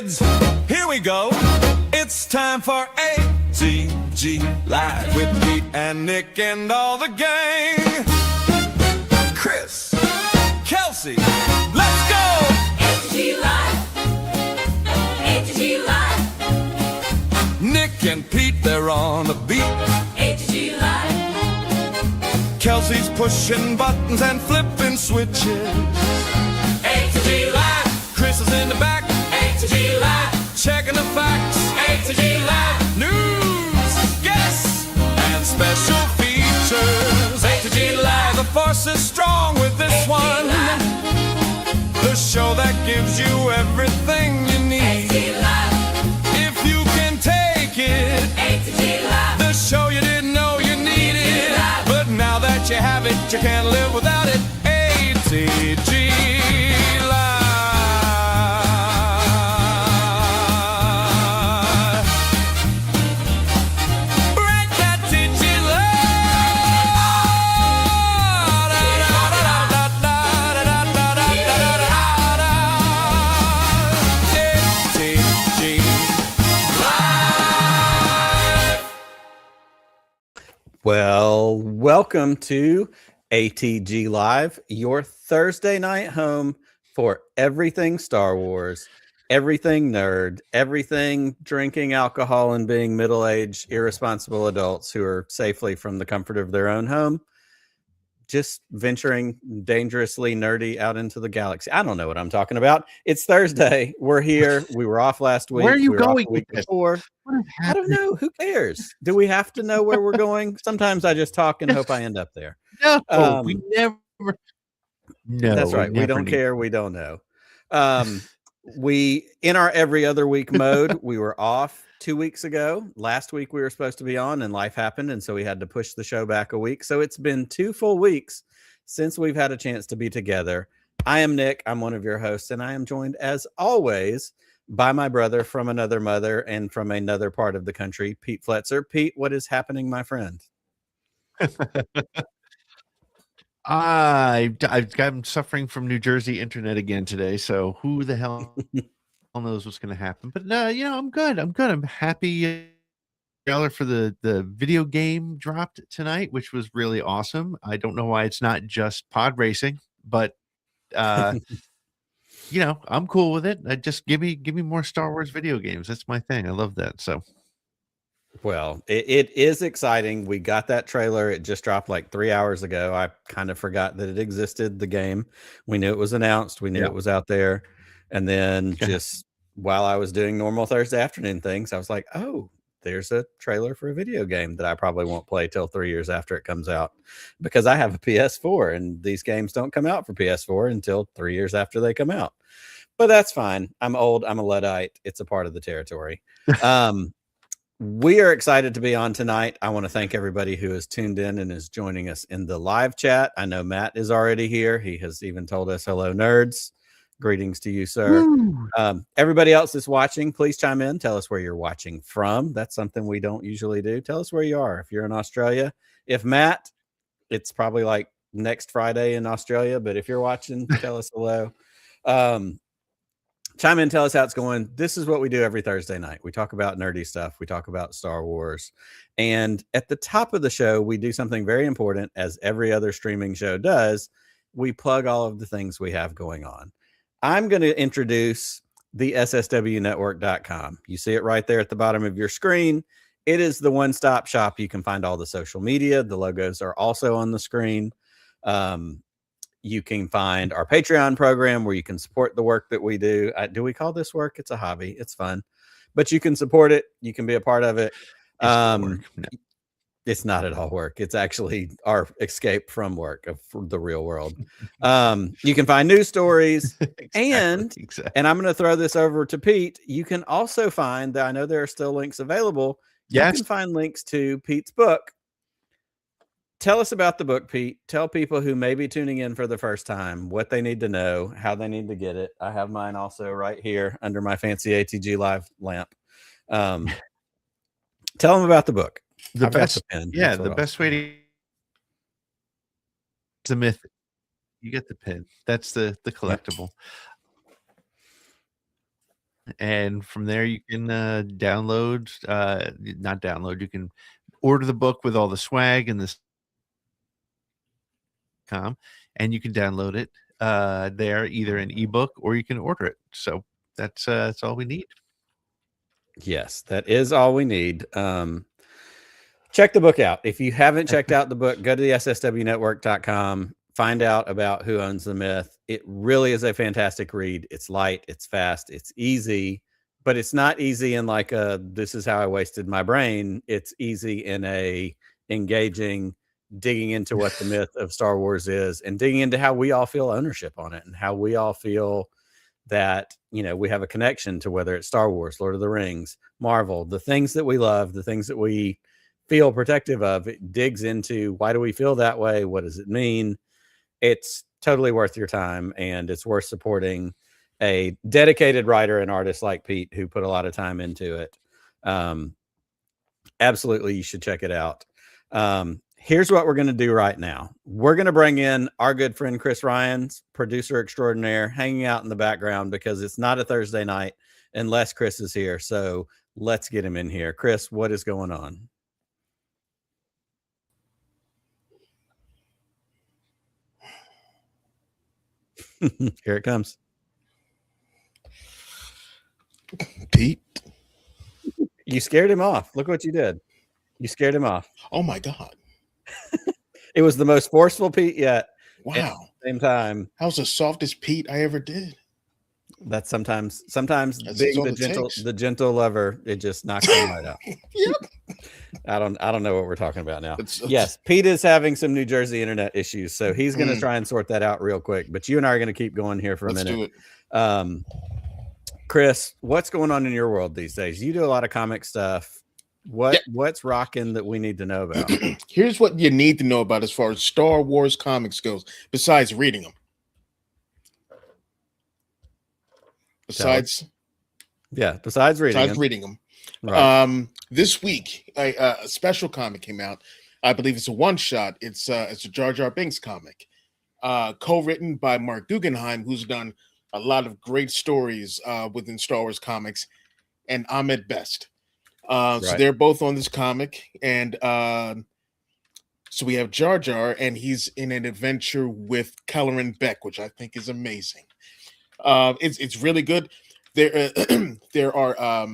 kids, here we go. It's time for ATG Live with Pete and Nick and all the gang. Chris, Kelsey, let's go. ATG Live. ATG Live. Nick and Pete, they're on the beat. ATG Live. Kelsey's pushing buttons and flipping switches. ATG Live. Chris is in the back, ATG Live. checking the facts. ATG Live. News, guests, and special features. ATG Live, the force is strong with this one. The show that gives you everything you need. ATG Live. If you can take it, ATG Live. the show you didn't know you needed. But now that you have it, you can't live without it. ATG Live. Break that ATG Well, welcome to ATG Live, your Thursday night home for everything Star Wars, everything nerd, everything drinking alcohol and being middle-aged, irresponsible adults who are safely from the comfort of their own home, just venturing dangerously nerdy out into the galaxy. I don't know what I'm talking about. It's Thursday. We're here. We were off last week. Where are you we were going off the week with this? before. I don't know. Who cares? Do we have to know where we're going? Sometimes I just talk and hope I end up there. No, we never. No, That's right. We never don't need- care. We don't know. We, in our every other week mode, we were off 2 weeks ago. Last week we were supposed to be on and life happened. And so we had to push the show back a week. So it's been 2 full weeks since we've had a chance to be together. I am Nick. I'm one of your hosts, and I am joined as always by my brother from another mother and from another part of the country, Pete Fletzer. Pete, what is happening, my friend? I'm suffering from New Jersey internet again today, so who the hell knows what's going to happen? But I'm good. I'm happy for the video game dropped tonight, which was really awesome. I don't know why it's not just pod racing, but I'm cool with it. Just give me more Star Wars video games. That's my thing. I love that. So. Well, it is exciting. We got that trailer. It just dropped like 3 hours ago. I kind of forgot that it existed, the game. We knew it was announced. We knew it was out there. And then just while I was doing normal Thursday afternoon things, I was like, oh, there's a trailer for a video game that I probably won't play till 3 years after it comes out because I have a PS4 and these games don't come out for PS4 until 3 years after they come out. But that's fine. I'm old. I'm a Luddite. It's a part of the territory. We are excited to be on tonight. I want to thank everybody who has tuned in and is joining us in the live chat. I know Matt is already here. He has even told us hello, nerds. Greetings to you, sir. Everybody else that's watching, please chime in. Tell us where you're watching from. That's something we don't usually do. Tell us where you are. If you're in Australia, if Matt, it's probably like next Friday in Australia. But if you're watching, tell us hello. Chime in, tell us how it's going. This is what we do every Thursday night. We talk about nerdy stuff. We talk about Star Wars. And at the top of the show, we do something very important, as every other streaming show does. We plug all of the things we have going on. I'm going to introduce the SSWnetwork.com. You see it right there at the bottom of your screen. It is the one-stop shop. You can find all the social media. The logos are also on the screen. You can find our Patreon program where you can support the work that we do. Do we call this work? It's a hobby. It's fun, but you can support it. You can be a part of it. It's not at all work. It's actually our escape from work of the real world. You can find news stories and I'm going to throw this over to Pete. You can also find that I know there are still links available. Yes. You can find links to Pete's book. Tell us about the book, Pete. Tell people who may be tuning in for the first time what they need to know, how they need to get it. I have mine also right here under my fancy ATG Live lamp. Tell them about the book. The I've got best, the pen. yeah, the best way to the myth. You get the pin. That's the collectible. and from there you can download, not download. You can order the book with all the swag and this and you can download it there, either an ebook or you can order it. So that's all we need. Yes, that is all we need. Check the book out. If you haven't checked out the book, go to the sswnetwork.com, find out about Who Owns the Myth. It really is a fantastic read. It's light, it's fast, it's easy, but it's not easy in like a this is how I wasted my brain. It's easy in a engaging, digging into what the myth of Star Wars is and digging into how we all feel ownership on it and how we all feel that, you know, we have a connection to, whether it's Star Wars, Lord of the Rings, Marvel, the things that we love, the things that we feel protective of. It digs into why do we feel that way? What does it mean? It's totally worth your time, and it's worth supporting a dedicated writer and artist like Pete, who put a lot of time into it. Absolutely, you should check it out. Here's what we're going to do right now. We're going to bring in our good friend Chris Ryans, producer extraordinaire, hanging out in the background because it's not a Thursday night unless Chris is here. So let's get him in here. Chris, what is going on? Here it comes. Pete. You scared him off. Look what you did. You scared him off. Oh my God. It was the most forceful Pete yet. Wow. At the same time, that was the softest Pete I ever did. That's sometimes That's being all it takes. the gentle lover, it just knocks him right out. Yep. I don't know what we're talking about now. It's- Yes, Pete is having some New Jersey internet issues, so he's going to try and sort that out real quick. But you and I are going to keep going here for a Let's minute. do it. Chris, what's going on in your world these days? You do a lot of comic stuff. What's rocking that we need to know about? Here's what you need to know about as far as Star Wars comics goes, besides reading them. Besides reading them. Right. This week, a special comic came out. I believe it's a one-shot. It's a Jar Jar Binks comic, co-written by Mark Guggenheim, who's done a lot of great stories within Star Wars comics, and Ahmed Best. So they're both on this comic, and so we have Jar Jar, and he's in an adventure with Kelleran Beck, which I think is amazing. It's really good. There are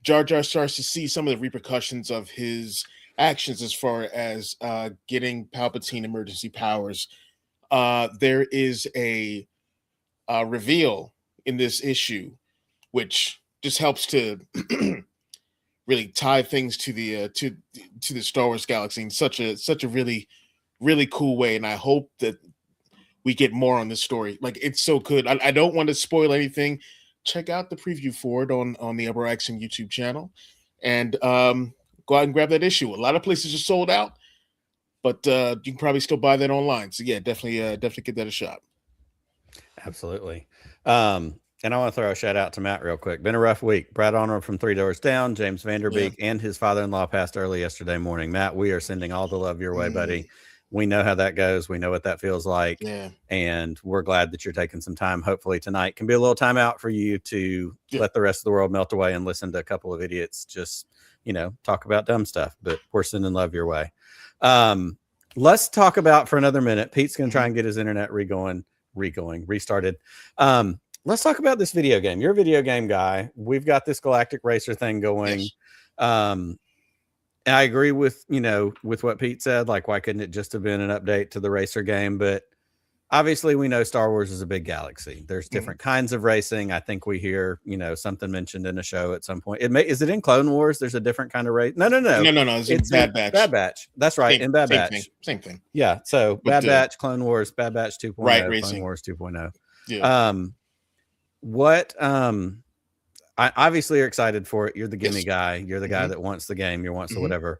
Jar Jar starts to see some of the repercussions of his actions as far as getting Palpatine emergency powers. There is a reveal in this issue, which just helps to really tie things to the Star Wars galaxy in such a really, really cool way. And I hope that we get more on this story. Like, it's so good. I don't want to spoil anything. Check out the preview for it on the Upper Action YouTube channel, and go out and grab that issue. A lot of places are sold out, but you can probably still buy that online. So yeah, definitely give that a shot. Absolutely. And I want to throw a shout out to Matt real quick. Been a rough week. Brad Arnold from 3 Doors Down, James Vanderbeek, and his father-in-law passed early yesterday morning. Matt, we are sending all the love your way, buddy. We know how that goes. We know what that feels like. Yeah. And we're glad that you're taking some time. Hopefully tonight can be a little time out for you to let the rest of the world melt away and listen to a couple of idiots just, talk about dumb stuff. But we're sending love your way. Let's talk about, for another minute, Pete's going to try and get his internet restarted. Let's talk about this video game. You're a video game guy. We've got this Galactic Racer thing going. Yes. And I agree with what Pete said. Like, why couldn't it just have been an update to the racer game? But obviously, we know Star Wars is a big galaxy. There's different kinds of racing. I think we hear, something mentioned in a show at some point. Is it in Clone Wars? There's a different kind of race. No. It's Bad Batch. Bad Batch. That's right. In Bad Batch. Same thing. Yeah. So Bad Batch, Clone Wars, Bad Batch 2.0, right, Clone racing. Wars 2.0. Yeah. I obviously you're excited for it. You're the gimme guy. You're the guy that wants the game. You wants the whatever.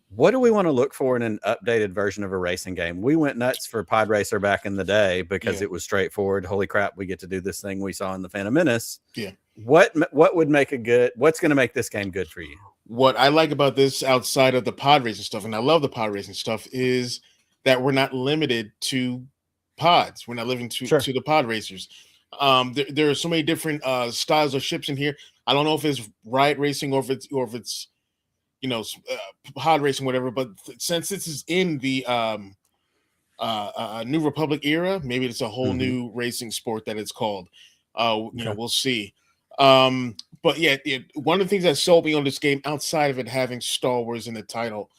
What do we want to look for in an updated version of a racing game? We went nuts for Pod Racer back in the day because it was straightforward. Holy crap, we get to do this thing we saw in the Phantom Menace. Yeah. What would make what's going to make this game good for you? What I like about this, outside of the pod racing stuff, and I love the pod racing stuff, is that we're not limited to pods. We're not limited to the pod racers. There are so many different styles of ships in here. I don't know if it's riot racing or if it's pod racing, whatever. But since this is in the New Republic era, maybe it's a whole new racing sport that it's called. We'll see. But yeah, one of the things that sold me on this game, outside of it having Star Wars in the title,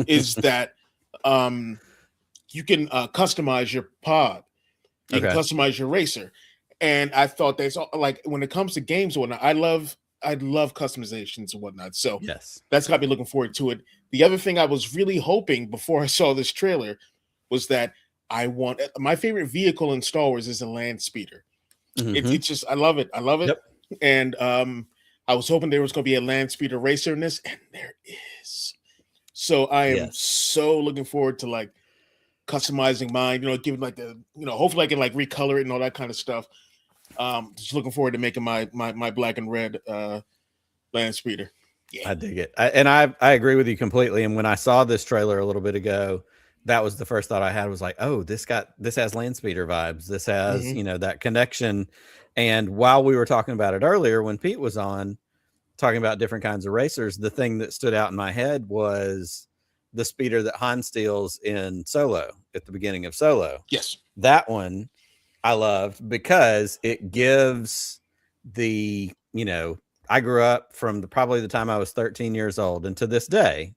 is that you can customize your pod, you can customize your racer, and I thought that's like when it comes to games and whatnot, I love customizations and whatnot. So yes, that's got me looking forward to it. The other thing I was really hoping before I saw this trailer was that my favorite vehicle in Star Wars is a land speeder. It's just I love it. Yep. And I was hoping there was going to be a land speeder racer in this, and there is. So I am so looking forward to like customizing mine. Giving like the hopefully I can like recolor it and all that kind of stuff. Just looking forward to making my black and red land speeder. Yeah. I dig it. I agree with you completely. And when I saw this trailer a little bit ago, that was the first thought I had was like, oh, this has land speeder vibes. This has, that connection. And while we were talking about it earlier, when Pete was on talking about different kinds of racers, the thing that stood out in my head was the speeder that Han steals in Solo at the beginning of Solo. Yes. That one I loved because it gives I grew up from probably the time I was 13 years old. And to this day,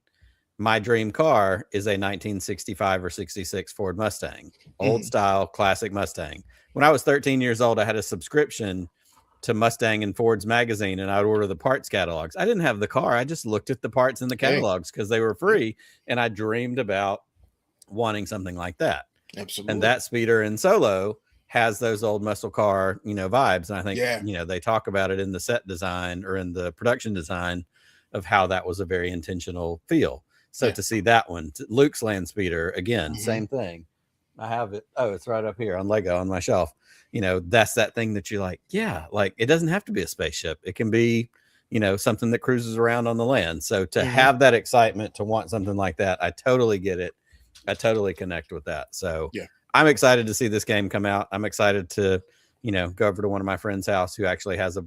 my dream car is a 1965 or 66 Ford Mustang, old style, classic Mustang. When I was 13 years old, I had a subscription to Mustang and Ford's magazine, and I would order the parts catalogs. I didn't have the car. I just looked at the parts in the catalogs because they were free, and I dreamed about wanting something like that. Absolutely. And that speeder in Solo has those old muscle car, vibes. And I think, they talk about it in the set design or in the production design of how that was a very intentional feel. So to see that one, Luke's land speeder, again, same thing. I have it. Oh, it's right up here on Lego on my shelf. That's that thing that you like. Yeah. Like it doesn't have to be a spaceship. It can be, something that cruises around on the land. So to have that excitement, to want something like that, I totally get it. I totally connect with that. So I'm excited to see this game come out. I'm excited to, go over to one of my friend's house who actually has a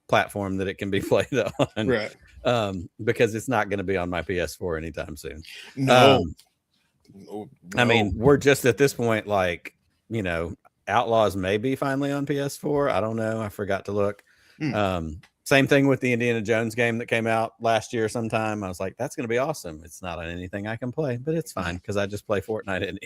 platform that it can be played on. Right. Because it's not going to be on my PS4 anytime soon. No. I mean, we're just at this point, like, Outlaws may be finally on PS4. I don't know. I forgot to look. Same thing with the Indiana Jones game that came out last year sometime. I was like, that's going to be awesome. It's not on anything I can play, but it's fine because I just play Fortnite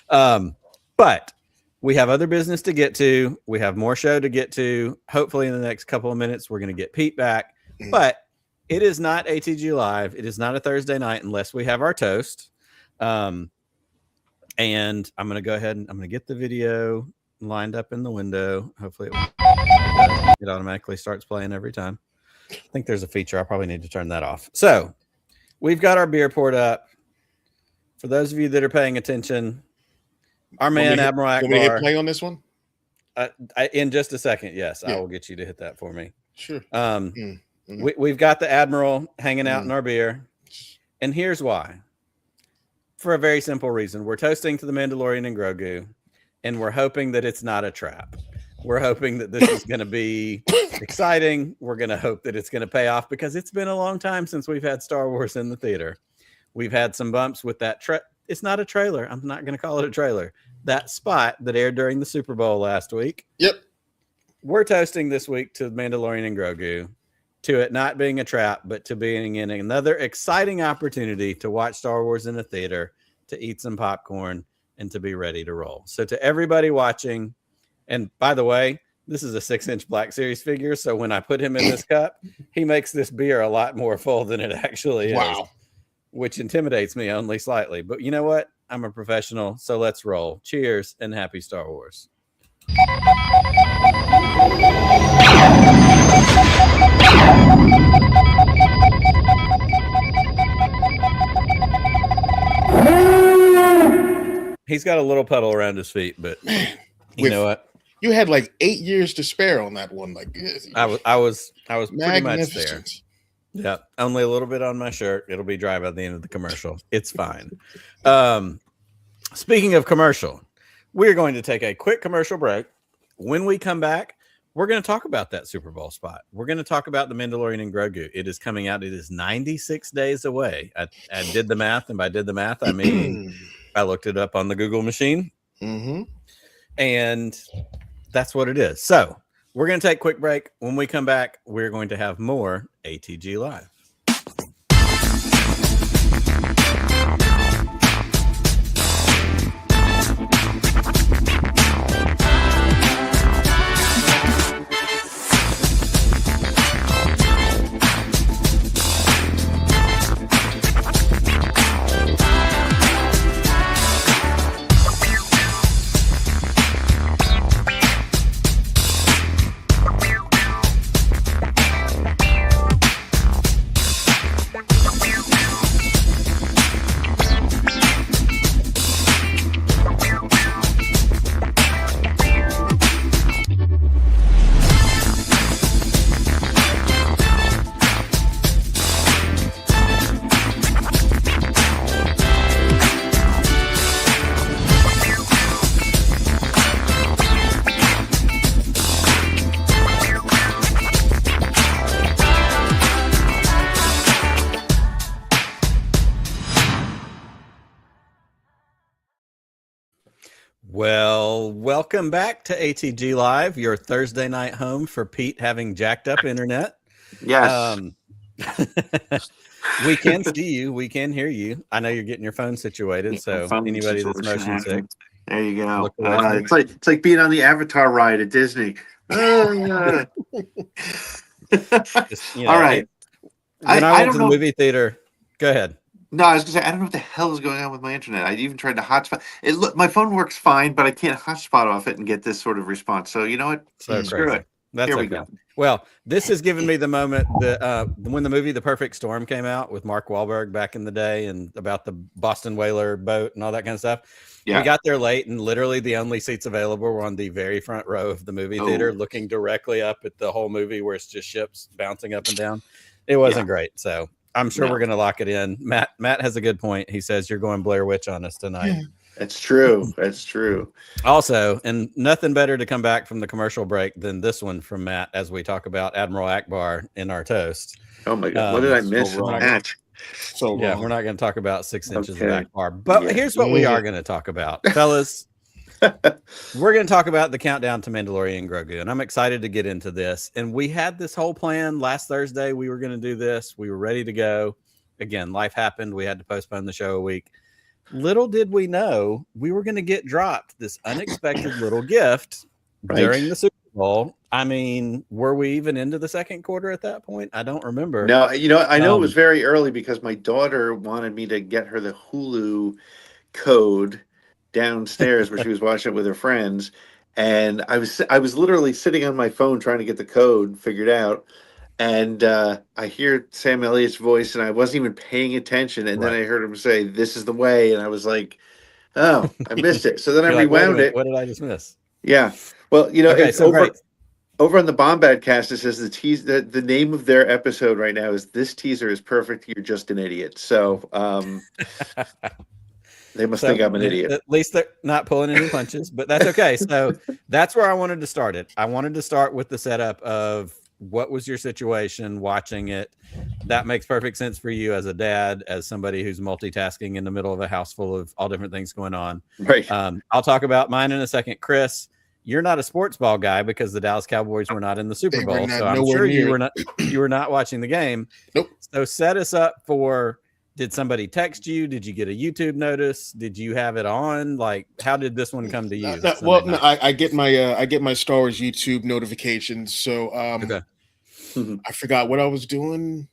anyhow. But we have other business to get to. We have more show to get to. Hopefully in the next couple of minutes, we're going to get Pete back. But it is not ATG Live. It is not a Thursday night unless we have our toast. And I'm going to go ahead and I'm going to get the video lined up in the window. Hopefully it automatically starts playing every time. I think there's a feature. I probably need to turn that off. So we've got our beer poured up. For those of you that are paying attention, our man, Admiral Akbar. Want me to hit play on this one? In just a second. Yes, I will get you to hit that for me. Sure. We've got the Admiral hanging out in our beer. And here's why. For a very simple reason. We're toasting to the Mandalorian and Grogu, and we're hoping that it's not a trap. We're hoping that this is going to be exciting. We're going to hope that it's going to pay off because it's been a long time since we've had Star Wars in the theater. We've had some bumps with that. It's not a trailer. I'm not going to call it a trailer. That spot that aired during the Super Bowl last week. Yep. We're toasting this week to Mandalorian and Grogu, to it not being a trap, but to being in another exciting opportunity to watch Star Wars in a theater, to eat some popcorn, and to be ready to roll. So to everybody watching, and by the way, this is a 6-inch Black Series figure, so when I put him in this cup, he makes this beer a lot more full than it actually is, which intimidates me only slightly. But you know what? I'm a professional, so let's roll. Cheers and happy Star Wars. He's got a little puddle around his feet, but you know what? You had like 8 years to spare on that one. Like I was pretty much there. Yeah, only a little bit on my shirt. It'll be dry by the end of the commercial. It's fine. Speaking of commercial, we're going to take a quick commercial break. when we come back, we're going to talk about that Super Bowl spot. We're going to talk about the Mandalorian and Grogu. It is coming out. It is 96 days away. I did the math, and by did the math, I mean I looked it up on the Google machine, and that's what it is. So we're going to take a quick break. When we come back, we're going to have more ATG Live. Well, welcome back to ATG Live, your Thursday night home for Pete having jacked up internet. Yes. We can see you. We can hear you. I know you're getting your phone situated, so anybody that's motion sick. There you go. It's like being on the Avatar ride at Disney. Just, all right. When I went to the movie theater, go ahead. No, I was gonna say I don't know what the hell is going on with my internet. I even tried to hotspot. My phone works fine, but I can't hotspot off it and get this sort of response. So you know what? Screw it. That's Here we okay. go. Well, this has given me the moment that when the movie The Perfect Storm came out with Mark Wahlberg back in the day and about the Boston whaler boat and all that kind of stuff. Yeah. We got there late and literally the only seats available were on the very front row of the movie theater, looking directly up at the whole movie where it's just ships bouncing up and down. It wasn't great. So I'm sure we're going to lock it in. Matt has a good point. He says you're going Blair Witch on us tonight. Yeah. That's true. That's true. Also, and nothing better to come back from the commercial break than this one from Matt as we talk about Admiral Akbar in our toast. Oh my God. What did I miss? We're not going to talk about 6 inches of Akbar. But here's what we are going to talk about. Fellas, we're going to talk about the countdown to Mandalorian and Grogu. And I'm excited to get into this. And we had this whole plan last Thursday. We were going to do this. We were ready to go. Again, life happened. We had to postpone the show a week. Little did we know we were going to get dropped this unexpected little gift during the Super Bowl. I mean, were we even into the second quarter at that point? I don't remember. No, I know it was very early because my daughter wanted me to get her the Hulu code downstairs where she was watching it with her friends. And I was literally sitting on my phone trying to get the code figured out. And I hear Sam Elliott's voice, and I wasn't even paying attention. And then I heard him say, "This is the way," and I was like, "Oh, I missed it." So then I rewound it. What did I just miss? Yeah. Well, okay, so over on the Bombad cast, it says the name of their episode right now is "This Teaser is Perfect. You're Just an Idiot." So they must think I'm an idiot. At least they're not pulling any punches, but that's okay. So that's where I wanted to start it. I wanted to start with the setup of what was your situation watching it. That makes perfect sense for you as a dad, as somebody who's multitasking in the middle of a house full of all different things going on. Right. I'll talk about mine in a second. Chris, you're not a sports ball guy because the Dallas Cowboys were not in the Super Bowl. So I'm sure you were not watching the game. Nope. So set us up for, did somebody text you? Did you get a YouTube notice? Did you have it on? Like, how did this one come to you? I get my Star Wars YouTube notifications. So I forgot what I was doing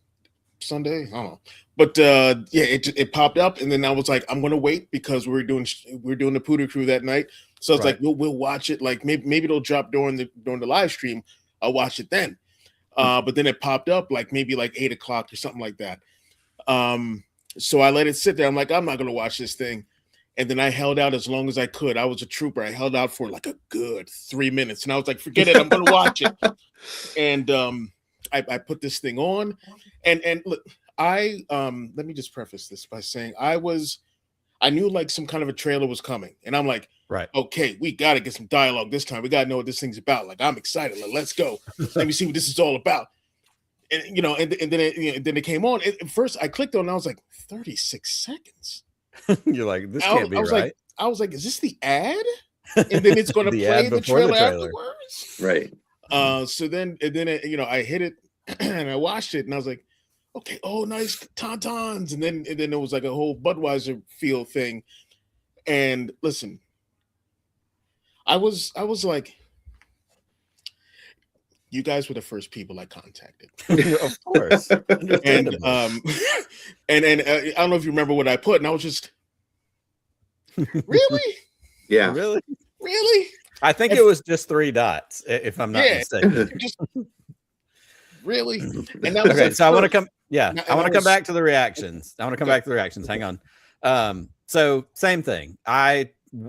Sunday. I don't know, but it popped up, and then I was like, I'm gonna wait because we're doing the Poodoo Crew that night. So it's like we'll watch it. Like maybe it'll drop during the live stream. I'll watch it then. But then it popped up like maybe like 8 o'clock or something like that. So I let it sit there. I'm like, I'm not going to watch this thing. And then I held out as long as I could. I was a trooper. I held out for like a good 3 minutes. And I was like, forget it. I'm going to watch it. And I put this thing on. And look, let me just preface this by saying I I knew like some kind of a trailer was coming, and I'm like, Right. okay, we got to get some dialogue this time. We got to know what this thing's about. Like, I'm excited. Like, let's go. Let me see what this is all about. And then it came on. At first, I clicked on, and I was like, 36 seconds. You're like, this can't be right. I was like, is this the ad? And then it's going to play the trailer afterwards. Right. So then I hit it and I watched it, and I was like, okay, oh, nice tauntauns. And then it was like a whole Budweiser feel thing. And listen, I was like, you guys were the first people I contacted. Of course. And I don't know if you remember what I put, and I was just, really? Yeah. Really? I think it was just 3 dots, if I'm not mistaken. Just, really? And that was Okay, like, so I want to come. Yeah, I want to come was- back to the reactions. I want to come back to the reactions. Hang on. So same thing.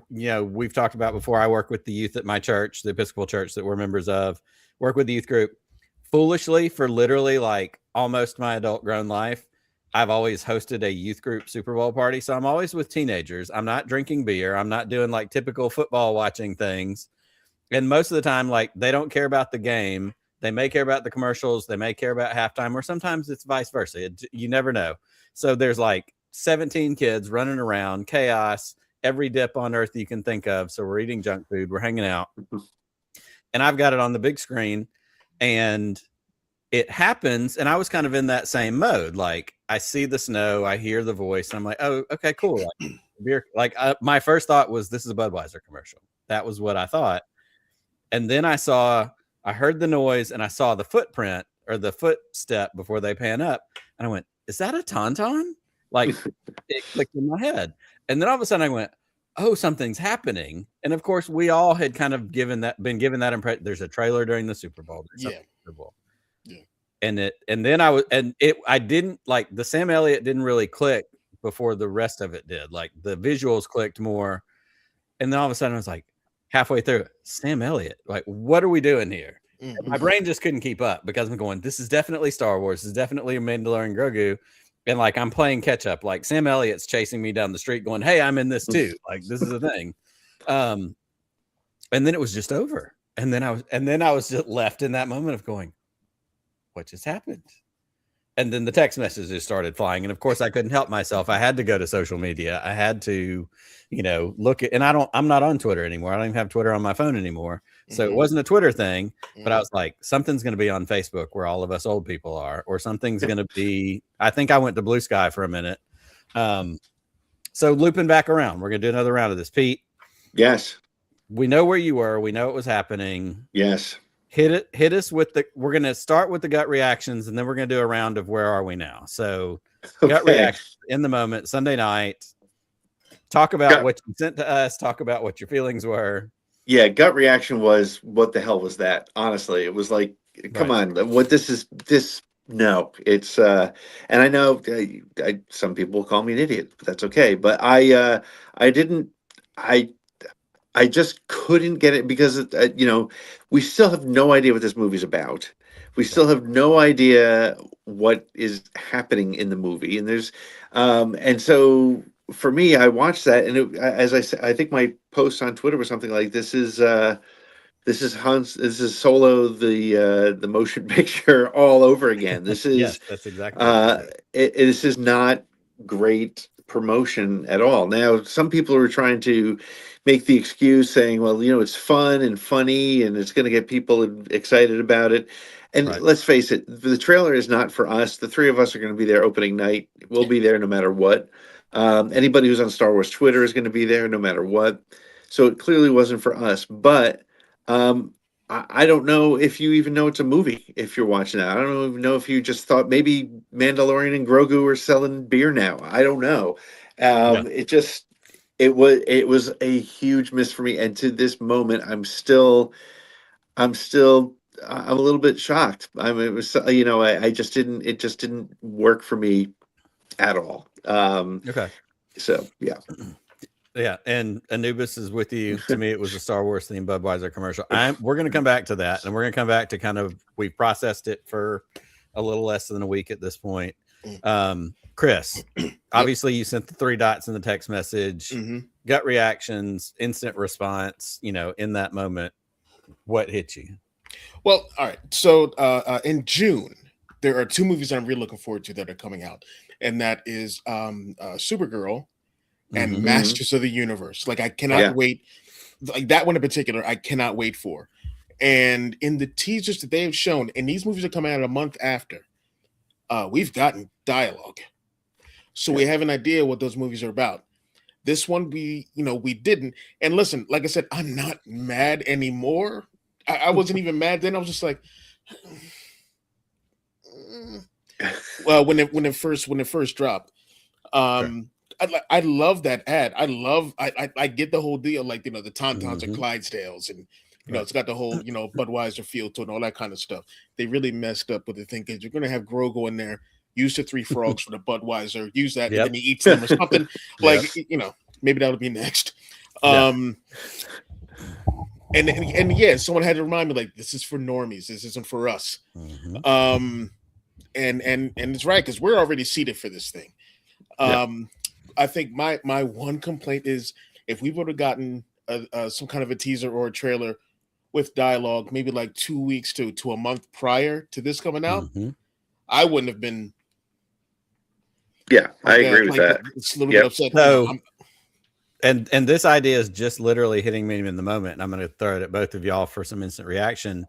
We've talked about before. I work with the youth at my church, the Episcopal church that we're members of. Work with the youth group. Foolishly, for literally like almost my adult grown life, I've always hosted a youth group Super Bowl party. So I'm always with teenagers. I'm not drinking beer. I'm not doing like typical football watching things. And most of the time, like, they don't care about the game. They may care about the commercials. They may care about halftime, or sometimes it's vice versa. You never know. So there's like 17 kids running around, chaos, every dip on earth you can think of. So we're eating junk food. We're hanging out. And I've got it on the big screen, and it happens. And I was kind of in that same mode. Like, I see the snow, I hear the voice, and I'm like, oh, okay, cool. Like, beer. Like, my first thought was, this is a Budweiser commercial. That was what I thought. And then I heard the noise, and I saw the footprint or the footstep before they pan up. And I went, is that a tauntaun? Like, it clicked in my head. And then all of a sudden I went, oh, something's happening. And of course, we all had kind of been given that impression. There's a trailer during the Super Bowl. Super Bowl. Yeah. I didn't like the Sam Elliott didn't really click before the rest of it did. Like, the visuals clicked more. And then all of a sudden I was like, halfway through, Sam Elliott, like, what are we doing here? Mm-hmm. My brain just couldn't keep up, because I'm going, this is definitely Star Wars. This is definitely a Mandalorian Grogu. And like, I'm playing catch up. Like, Sam Elliott's chasing me down the street going, hey, I'm in this too. Like, this is a thing. And then it was just over. And then I was just left in that moment of going, what just happened? And then the text messages started flying. And of course, I couldn't help myself. I had to go to social media. I had to, look at, and I'm not on Twitter anymore. I don't even have Twitter on my phone anymore. So it wasn't a Twitter thing, but I was like, something's going to be on Facebook where all of us old people are, or something's going to be, I think I went to Blue Sky for a minute. So looping back around, we're going to do another round of this. Pete. Yes. We know where you were. We know it was happening. Yes. Hit us with we're going to start with the gut reactions, and then we're going to do a round of where are we now. So gut reactions in the moment, Sunday night. Talk about what you sent to us. Talk about what your feelings were. Yeah, gut reaction was, what the hell was that? Honestly, it was like, come on, what this. No, it's and I know some people will call me an idiot, but that's okay. But I just couldn't get it, because we still have no idea what this movie's about. We still have no idea what is happening in the movie, and there's and so for me, I watched that, and as I said, I think my post on Twitter was something like, this is Solo, the motion picture all over again. This is yes, that's exactly this is not great promotion at all. Now, some people are trying to make the excuse saying, well, it's fun and funny, and it's going to get people excited about it. And let's face it, the trailer is not for us. The three of us are going to be there opening night. We'll be there no matter what. Anybody who's on Star Wars Twitter is going to be there no matter what. So it clearly wasn't for us. But I don't know if you even know it's a movie if you're watching that. I don't even know if you just thought maybe Mandalorian and Grogu are selling beer now. I don't know. It was a huge miss for me. And to this moment, I'm a little bit shocked. I mean, it was, it just didn't work for me at all. Okay. So yeah. Yeah, and Anubis is with you. To me, it was a Star Wars themed Budweiser commercial. We're going to come back to that, and we're going to come back to we've processed it for a little less than a week at this point. Chris, obviously you sent the 3 dots in the text message, gut reactions, instant response, in that moment, what hit you? Well, all right. So in June, there are 2 movies I'm really looking forward to that are coming out, and that is Supergirl and Masters of the Universe. Like I cannot wait. Like that one in particular, I cannot wait for. And in the teasers that they have shown, and these movies are coming out a month after, we've gotten dialogue, so we have an idea what those movies are about. This one, we didn't. And listen, like I said, I'm not mad anymore. I wasn't even mad then. I was just like, well, when it first dropped, I love that ad. I get the whole deal, like the Tauntauns and Clydesdales, and it's got the whole Budweiser feel to it and all that kind of stuff. They really messed up with the thing because you're gonna have Grogu in there, use the 3 frogs for the Budweiser, use that, and then he eats them or something. Like maybe that'll be next. And yeah, someone had to remind me, like, this is for normies. This isn't for us. And it's right, because we're already seated for this thing. I think my one complaint is if we would have gotten some kind of a teaser or a trailer with dialogue, maybe like 2 weeks to a month prior to this coming out, I wouldn't have been. Yeah, I agree with that. It's a little bit upset. So, and this idea is just literally hitting me in the moment, and I'm going to throw it at both of y'all for some instant reaction.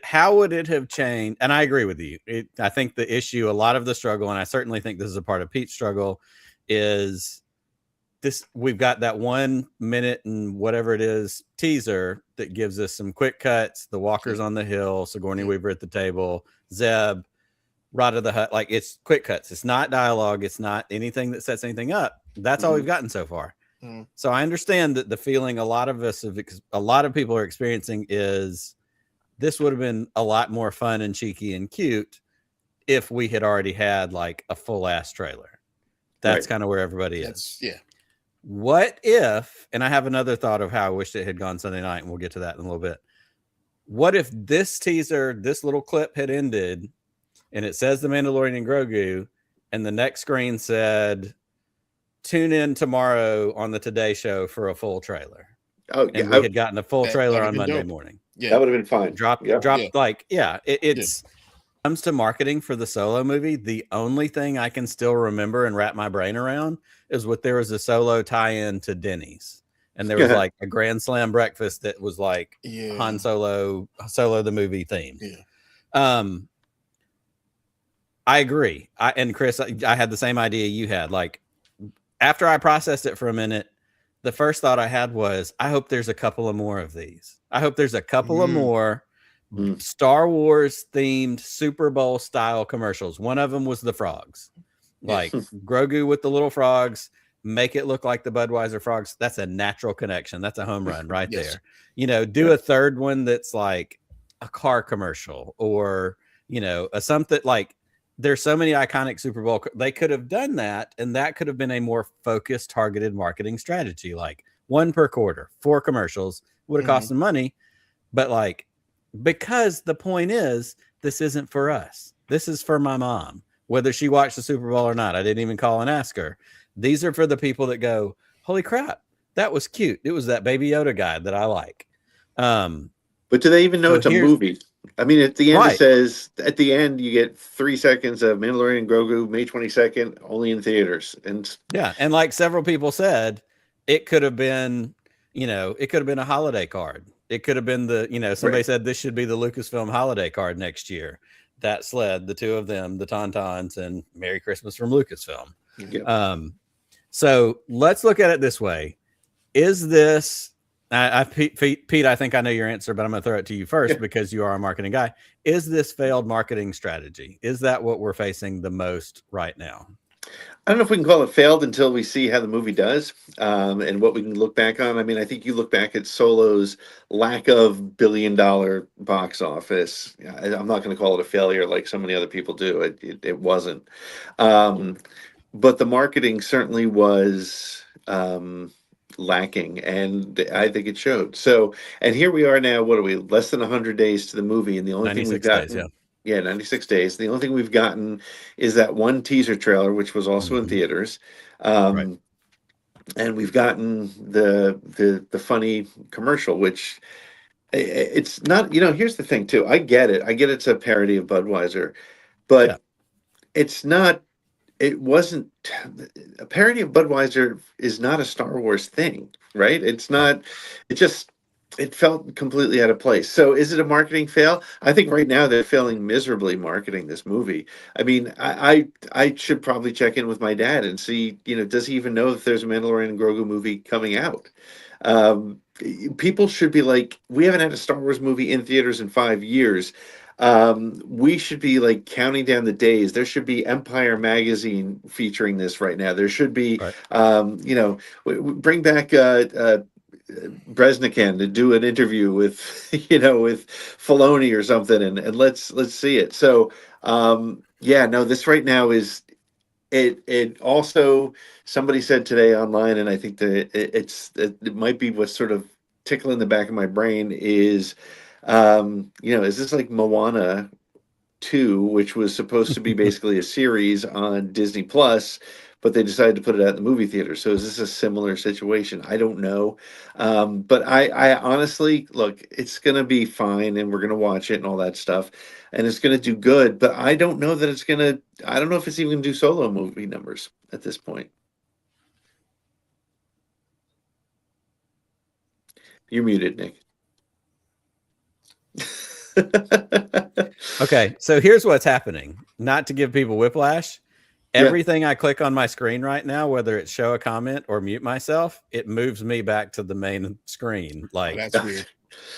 How would it have changed? And I agree with you. I think the issue, a lot of the struggle, and I certainly think this is a part of Pete's struggle, is this: we've got that 1 minute and whatever it is teaser that gives us some quick cuts, the walkers on the hill, Sigourney Weaver at the table, Zeb, Rada the Hutt. Like, it's quick cuts. It's not dialogue. It's not anything that sets anything up. That's all we've gotten so far. So I understand that the feeling a lot of people are experiencing is this would have been a lot more fun and cheeky and cute if we had already had like a full ass trailer. That's kind of where everybody is. What if, and I have another thought of how I wished it had gone Sunday night, and we'll get to that in a little bit. What if this teaser, this little clip had ended and it says The Mandalorian and Grogu, and the next screen said, tune in tomorrow on the Today Show for a full trailer. Oh, and we had gotten a full trailer on Monday morning. Yeah, that would have been fine. It's comes to marketing for the Solo movie. The only thing I can still remember and wrap my brain around is there was a Solo tie-in to Denny's, and there was like a Grand Slam breakfast that was like Han Solo the movie theme. I agree. And Chris, I had the same idea you had. Like, after I processed it for a minute, the first thought I had was, I hope there's a couple of more of these. I hope there's a couple of more Star Wars themed Super Bowl style commercials. One of them was the frogs, like Grogu with the little frogs, make it look like the Budweiser frogs. That's a natural connection. That's a home run right there. Do a third one that's like a car commercial, or, a something like, there's so many iconic Super Bowl. They could have done that, and that could have been a more focused, targeted marketing strategy. Like 1 per quarter, 4 commercials would have cost some money, but like, because the point is, this isn't for us. This is for my mom, whether she watched the Super Bowl or not. I didn't even call and ask her. These are for the people that go, holy crap, that was cute. It was that Baby Yoda guy that I like. But do they even know it's a movie? I mean, at the end, it says, at the end, you get 3 seconds of Mandalorian and Grogu, May 22nd, only in theaters. And and like several people said, it could have been, it could have been a holiday card. It could have been somebody said this should be the Lucasfilm holiday card next year. That sled, the 2 of them, the Tauntauns, and Merry Christmas from Lucasfilm. So let's look at it this way. Is this... Pete, I think I know your answer, but I'm going to throw it to you first because you are a marketing guy. Is this failed marketing strategy? Is that what we're facing the most right now? I don't know if we can call it failed until we see how the movie does, and what we can look back on. I mean, I think you look back at Solo's lack of billion-dollar box office. I'm not going to call it a failure like so many other people do. It wasn't. But the marketing certainly was... lacking, and I think it showed. So, and here we are now. What are we? Less than 100 days to the movie, and the only thing we've got, Yeah, 96 days. The only thing we've gotten is that one teaser trailer, which was also in Mhm. theaters. Right. And we've gotten the funny commercial, which it's not, here's the thing too. I get it. I get it's a parody of Budweiser, Yeah. but it's not, it wasn't a parody of Budweiser is not a Star Wars thing, right? It's not, it just, it felt completely out of place. So is it a marketing fail? I think right now they're failing miserably marketing this movie. I mean, I should probably check in with my dad and see, does he even know if there's a Mandalorian and Grogu movie coming out? Um, People should be like, we haven't had a Star Wars movie in theaters in 5 years. We should be like counting down the days. There should be Empire magazine featuring this right now. There should be, Right. bring back Bresnikan to do an interview with, with Filoni or something, and let's see it. So, yeah, no, this right now is it also, somebody said today online, and I think that it might be what's sort of tickling the back of my brain is, is this like Moana 2, which was supposed to be basically a series on Disney Plus, but they decided to put it out in the movie theater. So is this a similar situation? I don't know. But I honestly, look, it's going to be fine, and we're going to watch it and all that stuff, and it's going to do good. But I don't know that I don't know if it's even going to do solo movie numbers at this point. You're muted, Nick. Okay, so here's what's happening. Not to give people whiplash, everything I click on my screen right now, whether it's show a comment or mute myself, it moves me back to the main screen. Like, That's weird.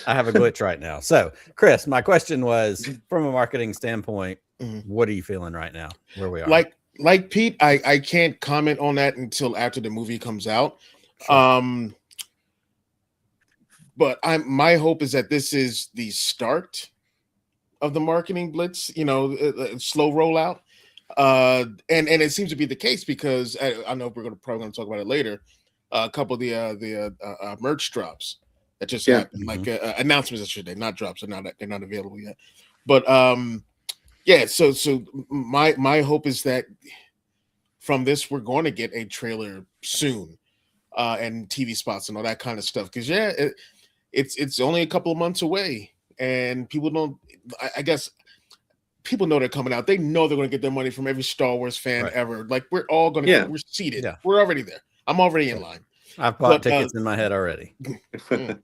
I have a glitch right now. So, Chris, my question was, from a marketing standpoint, what are you feeling right now? Where we are? Like Pete, I can't comment on that until after the movie comes out. Sure. But my hope is that this is the start of the marketing blitz, slow rollout. And it seems to be the case because I know we're probably going to talk about it later. A couple of the merch drops that just happened, like announcements, I should say, not drops. They're not available yet. But yeah. So my hope is that from this we're going to get a trailer soon, and TV spots and all that kind of stuff. Because it's only a couple of months away, and people don't. I guess people know they're coming out. They know they're going to get their money from every Star Wars fan ever. Like, we're all going to we're seated. Yeah. We're already there. I'm already in line. I've bought tickets in my head already. But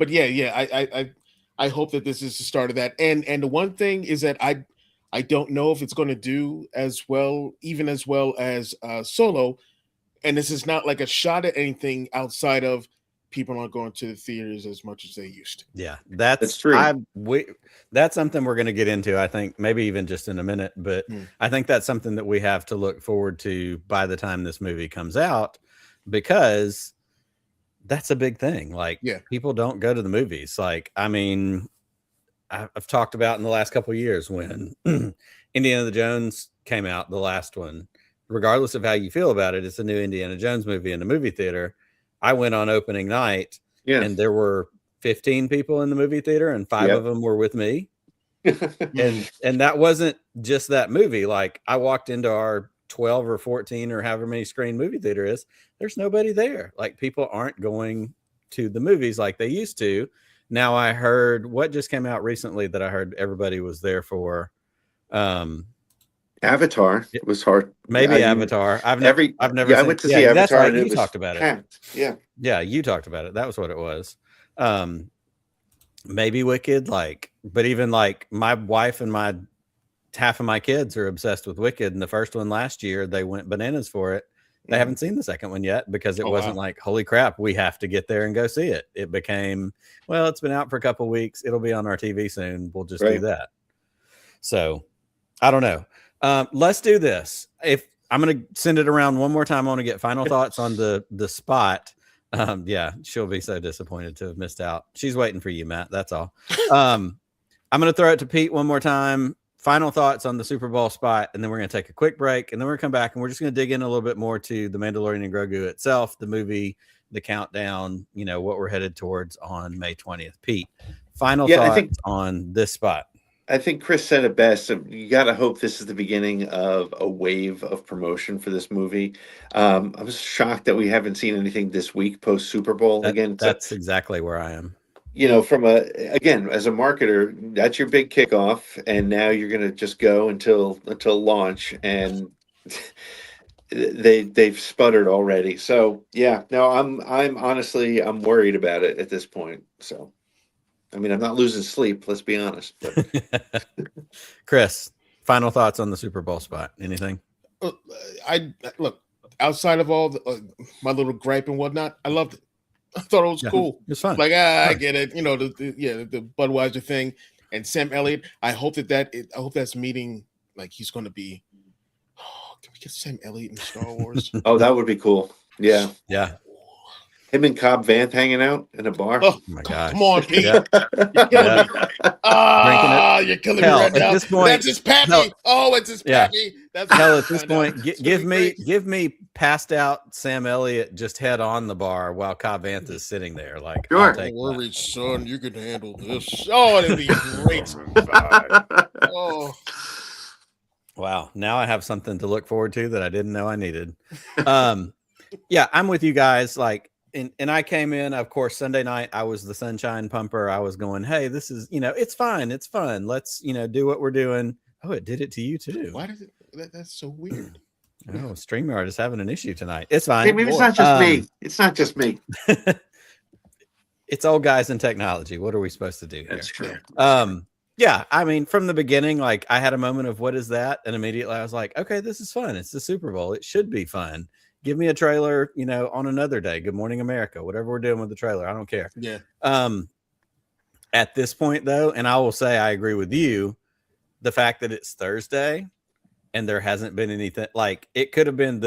yeah. I hope that this is the start of that. And the one thing is that I don't know if it's going to do as well as Solo. And this is not like a shot at anything outside of people aren't going to the theaters as much as they used to. Yeah, that's true. That's something we're going to get into, I think, maybe even just in a minute. But I think that's something that we have to look forward to by the time this movie comes out, because that's a big thing. Like, people don't go to the movies. Like, I mean, I've talked about in the last couple of years when Indiana Jones came out, the last one, regardless of how you feel about it, it's a new Indiana Jones movie in the movie theater. I went on opening night, and there were 15 people in the movie theater, and 5 of them were with me. and that wasn't just that movie. Like, I walked into our 12 or 14 or however many screen movie theater is, there's nobody there. Like, people aren't going to the movies like they used to. Now, I heard what just came out recently that I heard everybody was there for. Avatar was hard. Maybe Avatar. I've never. I went to see Avatar. That's right. And You talked about it. Yeah, you talked about it. That was what it was. Maybe Wicked. But even like my wife and half of my kids are obsessed with Wicked, and the first one last year they went bananas for it. They haven't seen the second one yet because it wasn't like, holy crap, we have to get there and go see it. It became, well, it's been out for a couple of weeks. It'll be on our TV soon. We'll just do that. So I don't know. Let's do this. If I'm going to send it around one more time, I want to get final thoughts on the spot. Yeah, she'll be so disappointed to have missed out. She's waiting for you, Matt. That's all. I'm going to throw it to Pete one more time. Final thoughts on the Super Bowl spot, and then we're going to take a quick break, and then we're going to come back, and we're just going to dig in a little bit more to the Mandalorian and Grogu itself, the movie, the countdown, what we're headed towards on May 20th. Pete, final thoughts on this spot. I think Chris said it best. You got to hope this is the beginning of a wave of promotion for this movie. I was shocked that we haven't seen anything this week post Super Bowl. Again, that's exactly where I am. From as a marketer, that's your big kickoff, and now you're going to just go until launch, and they've sputtered already. So yeah, no, I'm honestly worried about it at this point. So. I mean, I'm not losing sleep. Let's be honest. But. Chris, final thoughts on the Super Bowl spot? Anything? I look outside of all my little gripe and whatnot. I loved it. I thought it was cool. It's fun. Like I get it. The Budweiser thing and Sam Elliott. I hope I hope that's meeting. Like he's going to be. Oh, can we get Sam Elliott in Star Wars? Oh, that would be cool. Yeah. Yeah. Him and Cobb Vanth hanging out in a bar. Oh my God! Come on, Pete. Yeah. You're killing me. You're killing me right now. At this point, that's his pappy. It's his pappy. That's at this point, give me passed out Sam Elliott just head on the bar while Cobb Vanth is sitting there. Like, sure. Don't worry, son. You can handle this. Oh, it'd be great. Oh. Wow. Now I have something to look forward to that I didn't know I needed. Yeah, I'm with you guys. Like. And I came in, of course, Sunday night. I was the sunshine pumper. I was going, hey, this is, it's fine. It's fun. Let's, do what we're doing. Oh, it did it to you too. Why did it? That's so weird. Oh, StreamYard is having an issue tonight. It's fine. Hey, maybe it's not just me. It's not just me. It's old guys in technology. What are we supposed to do here? That's true. Yeah. I mean, from the beginning, like I had a moment of what is that? And immediately I was like, okay, this is fun. It's the Super Bowl. It should be fun. Give me a trailer, on another day. Good Morning America, whatever we're doing with the trailer. I don't care. Yeah. At this point, though, and I will say I agree with you, the fact that it's Thursday and there hasn't been anything like it could have been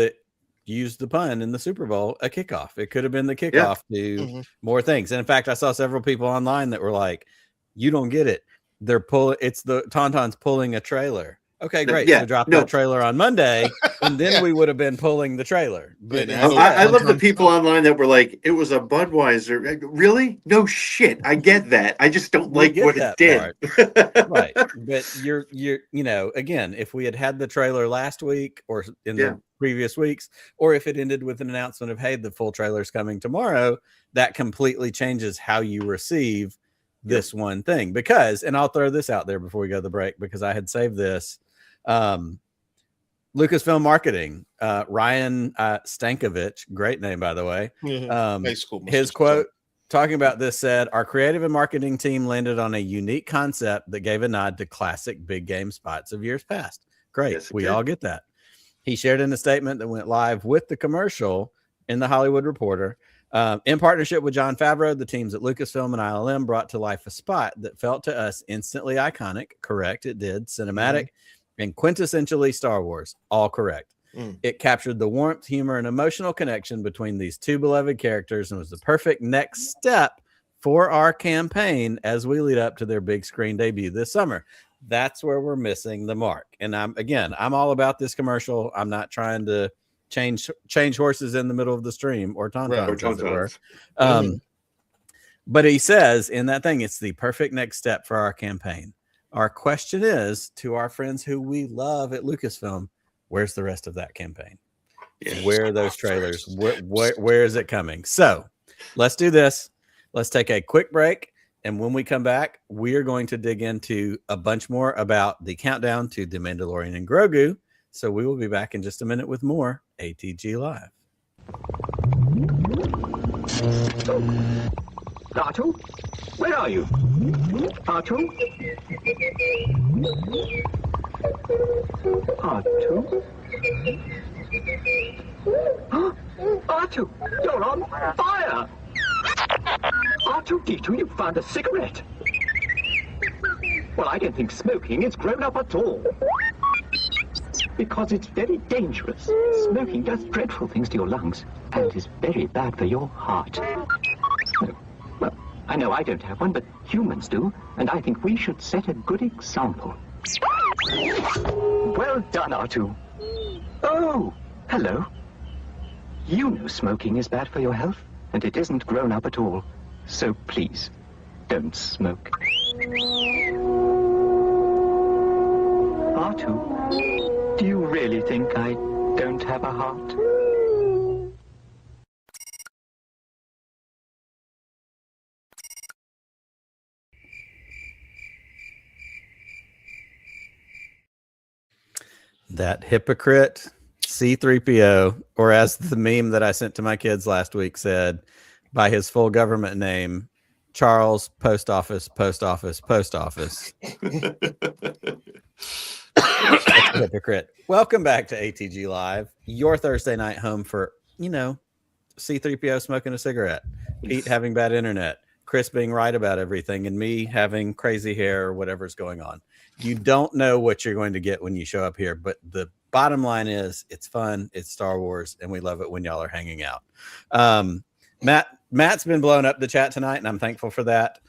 use the pun in the Super Bowl, a kickoff. It could have been the kickoff to more things. And in fact, I saw several people online that were like, you don't get it. It's the Tauntaun's pulling a trailer. Okay, great. Yeah, so drop that trailer on Monday, and then we would have been pulling the trailer. But I love the people online that were like, it was a Budweiser. Really? No shit. I get that. I just don't like what it did. Right. But you're again, if we had the trailer last week or in the previous weeks, or if it ended with an announcement of, hey, the full trailer's coming tomorrow, that completely changes how you receive this one thing. Because, and I'll throw this out there before we go to the break, because I had saved this. Lucasfilm marketing, Ryan Stankovich, great name by the way. His quote talking about this said, our creative and marketing team landed on a unique concept that gave a nod to classic big game spots of years past. Great. Yes, we all get that. He shared in a statement that went live with the commercial in the Hollywood Reporter. In partnership with Jon Favreau, the teams at Lucasfilm and ILM brought to life a spot that felt to us instantly iconic. Correct. It did. Cinematic and quintessentially Star Wars. All correct. It captured the warmth, humor, and emotional connection between these two beloved characters and was the perfect next step for our campaign as we lead up to their big screen debut this summer. That's where we're missing the mark. And I'm all about this commercial. I'm not trying to change horses in the middle of the stream or tauntauns, as it were. But he says in that thing, it's the perfect next step for our campaign. Our question is to our friends who we love at Lucasfilm, where's the rest of that campaign? Yes. Where are those trailers? Where is it coming? So let's do this. Let's take a quick break. And when we come back, we are going to dig into a bunch more about the countdown to The Mandalorian and Grogu. So we will be back in just a minute with more ATG Live. R2? Where are you? R2? R2? R2, you're on fire! R2-D2, you found a cigarette. Well, I don't think smoking is grown up at all. Because it's very dangerous. Smoking does dreadful things to your lungs and is very bad for your heart. Well, I know I don't have one, but humans do, and I think we should set a good example. Well done, R2. Oh, hello. You know smoking is bad for your health, and it isn't grown up at all. So please, don't smoke. Batu. Do you really think I don't have a heart? That hypocrite C-3PO, or as the meme that I sent to my kids last week said, by his full government name, Charles Post Office, Post Office, Post Office. That's a hypocrite. Welcome back to ATG Live, your Thursday night home for, C-3PO smoking a cigarette, Pete having bad internet, Chris being right about everything, and me having crazy hair or whatever's going on. You don't know what you're going to get when you show up here, but the bottom line is it's fun, it's Star Wars, and we love it when y'all are hanging out. Matt's been blowing up the chat tonight, and I'm thankful for that.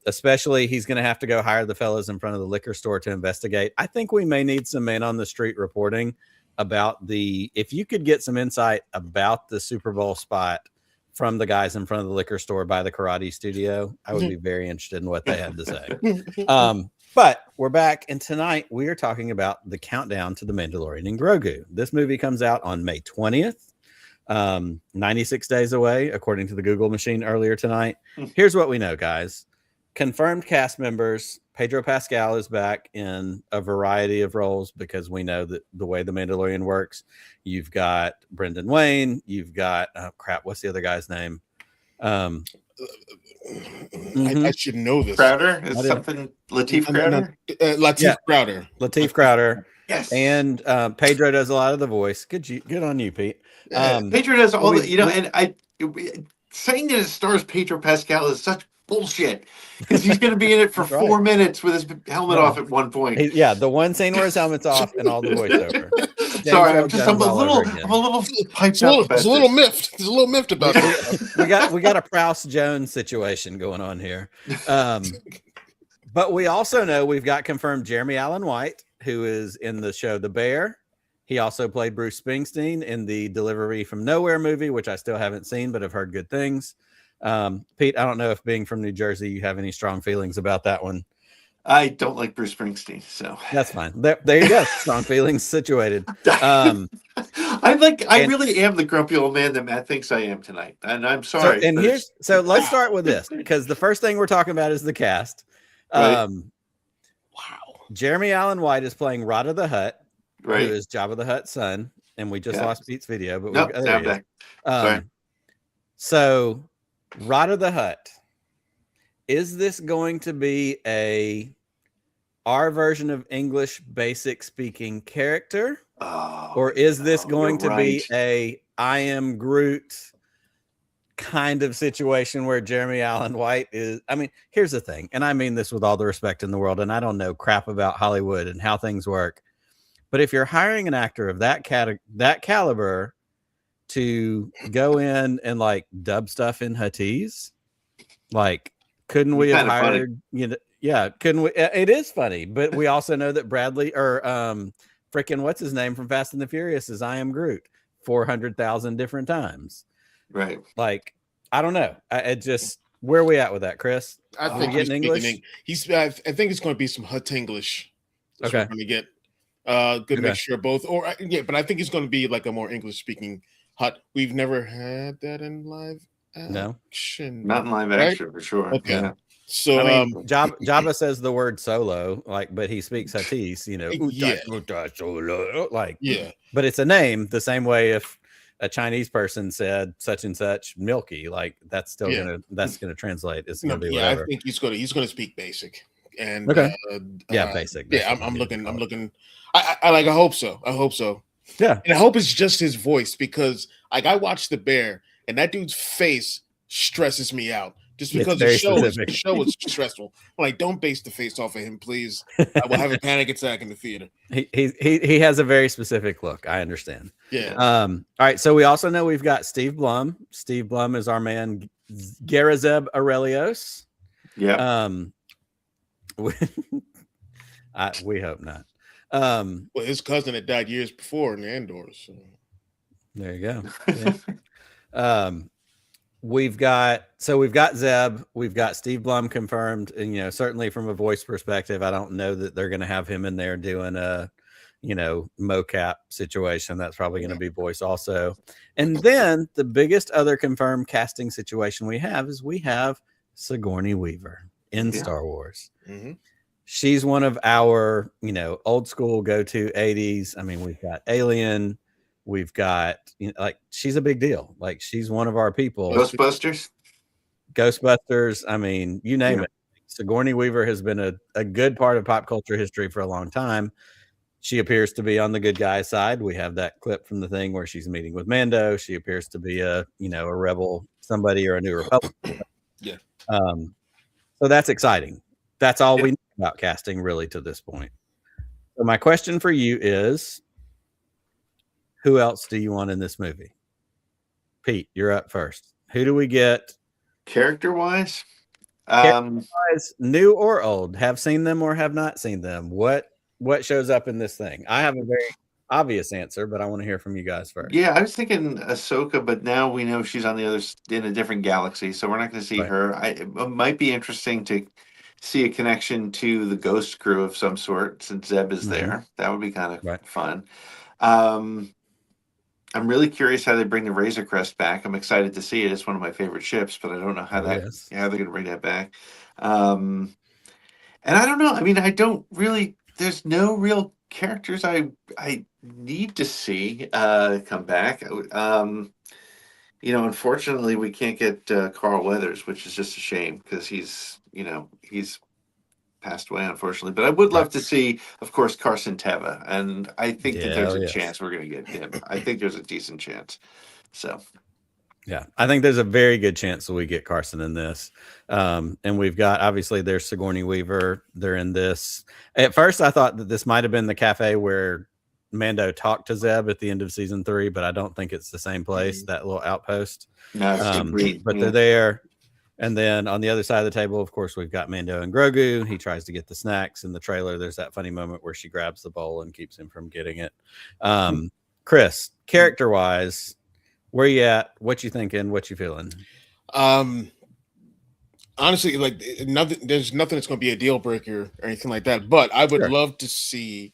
Especially he's going to have to go hire the fellas in front of the liquor store to investigate. I think we may need some man on the street reporting about if you could get some insight about the Super Bowl spot from the guys in front of the liquor store by the karate studio, I would be very interested in what they had to say. But we're back, and tonight we are talking about the countdown to The Mandalorian and Grogu. This movie comes out on May 20th, 96 days away, according to the Google machine earlier tonight. Here's what we know, guys. Confirmed cast members, Pedro Pascal is back in a variety of roles because we know that the way The Mandalorian works, you've got Brendan Wayne, you've got, what's the other guy's name? I should know this. Crowder is something. Lateef Crowder. Crowder. Lateef Crowder. Yes. And Pedro does a lot of the voice. Good on you, Pete. Pedro does all and saying that it stars Pedro Pascal is such bullshit because he's going to be in it for 4 minutes with his helmet off at one point. The one scene where his helmet's off and all the voiceover. Sorry, I'm a little piped up. It's a little miffed. There's a little miffed about it. we got a Prowse Jones situation going on here. But we also know we've got confirmed Jeremy Allen White, who is in the show The Bear. He also played Bruce Springsteen in the Delivery from Nowhere movie, which I still haven't seen, but have heard good things. Pete, I don't know if being from New Jersey, you have any strong feelings about that one. I don't like Bruce Springsteen, so that's fine. There you go. Strong feelings situated. I really am the grumpy old man that Matt thinks I am tonight, and I'm sorry. So let's start with this because the first thing we're talking about is the cast. Right. Wow. Jeremy Allen White is playing Rada the Hutt, right? Who is Jabba the Hutt's son, and we just lost Pete's video, but Sorry. So Rada the Hutt. Is this going to be our version of English basic speaking character? Or is this going to be a I am Groot kind of situation where Jeremy Allen White is? I mean, here's the thing, and I mean this with all the respect in the world, and I don't know crap about Hollywood and how things work. But if you're hiring an actor of that caliber to go in and like dub stuff in Huttese, like, couldn't we have hired, couldn't we? It is funny, but we also know that Bradley or freaking what's his name from Fast and the Furious is I am Groot 400,000 different times. Right. Like, I don't know. Where are we at with that, Chris? I think getting English. I think it's going to be some Hut English. Okay. We're going to get good mixture of both. But I think it's going to be like a more English speaking Hut. We've never had that in live. No, not in live action for sure. Okay, yeah. So I mean, Jabba says the word solo, but he speaks Huttese, but it's a name the same way if a Chinese person said such and such milky, like that's still gonna translate. It's gonna be whatever. I think he's gonna speak basic and basic. I'm looking. I hope so. Yeah, and I hope it's just his voice because like I watched The Bear. And that dude's face stresses me out just because the show is stressful. I'm like, don't base the face off of him, please. I will have a panic attack in the theater. He has a very specific look. I understand. Yeah. All right. So we also know we've got Steve Blum. Steve Blum is our man, Garazeb Aurelios. Yeah. We hope not. Well, his cousin had died years before in Andor. So. There you go. Yeah. we've got Zeb, we've got Steve Blum confirmed, and certainly from a voice perspective, I don't know that they're going to have him in there doing a mocap situation. That's probably going to be voice also. And then the biggest other confirmed casting situation we have Sigourney Weaver in Star Wars. Mm-hmm. She's one of our old school go-to 80s. I mean, we've got Alien. We've got, she's a big deal. Like, she's one of our people. Ghostbusters. I mean, you name it. Sigourney Weaver has been a good part of pop culture history for a long time. She appears to be on the good guy side. We have that clip from the thing where she's meeting with Mando. She appears to be a rebel, somebody, or a New Republic. Yeah. So that's exciting. That's all we know about casting really to this point. So my question for you is, who else do you want in this movie? Pete, you're up first. Who do we get? Character-wise? New or old? Have seen them or have not seen them? What shows up in this thing? I have a very obvious answer, but I want to hear from you guys first. Yeah, I was thinking Ahsoka, but now we know she's on in a different galaxy, so we're not going to see her. It might be interesting to see a connection to the Ghost crew of some sort, since Zeb is there. That would be kind of fun. I'm really curious how they bring the Razor Crest back. I'm excited to see it. It's one of my favorite ships, but I don't know how they're going to bring that back. And I don't know. I mean, there's no real characters I need to see come back. Unfortunately, we can't get Carl Weathers, which is just a shame because he's passed away, unfortunately. But I would love to see, of course, Carson Teva, and I think that there's a chance we're going to get him. I think there's a decent chance. So, yeah, I think there's a very good chance that we get Carson in this. And we've got, obviously, there's Sigourney Weaver. They're in this. At first, I thought that this might have been the cafe where Mando talked to Zeb at the end of season 3, but I don't think it's the same place, that little outpost. No, but they're there. And then on the other side of the table, of course, we've got Mando and Grogu. He tries to get the snacks. In the trailer, there's that funny moment where she grabs the bowl and keeps him from getting it. Chris, character-wise, where you at? What you thinking? What you feeling? Honestly, like there's nothing that's going to be a deal breaker or anything like that. But I would love to see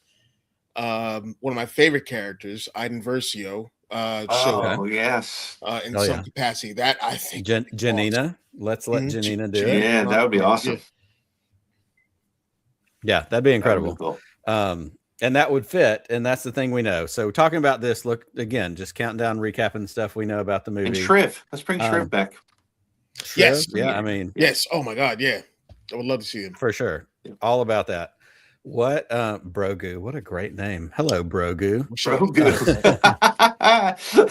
one of my favorite characters, Iden Versio, show in some capacity. That I think Janina. Awesome. Let's let Janina do it. Yeah, that would be awesome. Yeah, that'd be incredible. Cool. And that would fit. And that's the thing we know. So talking about this, look again, just counting down, recapping stuff we know about the movie. And Shriv. Let's bring Shriv back. Shriv, yes. Yeah. I mean, yes. Oh my God. Yeah. I would love to see him for sure. All about that. What Brogu? What a great name. Hello, Brogu.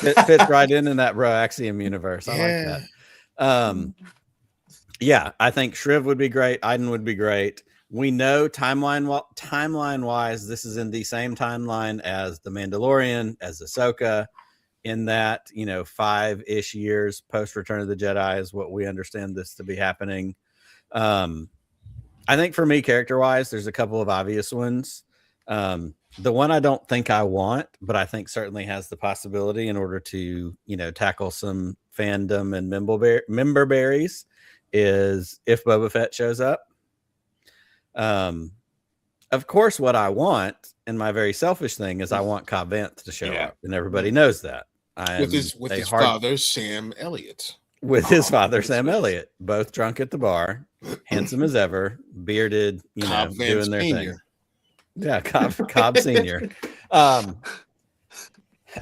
It fits right in that Broaxium universe. I like that. Yeah, I think Shriv would be great. Iden would be great. We know timeline wise, this is in the same timeline as The Mandalorian, as Ahsoka, in that 5-ish years post Return of the Jedi is what we understand this to be happening. I think for me, character-wise, there's a couple of obvious ones. The one I don't think I want, but I think certainly has the possibility in order to, tackle some fandom and member berries is if Boba Fett shows up. Of course, what I want, and my very selfish thing, is I want Cobb Vanth to show up, and everybody knows that. With his father, Sam Elliott. With his father, Sam Elliott, both drunk at the bar, handsome as ever, bearded, Cobb doing their Senior. thing. Yeah, Cobb Senior.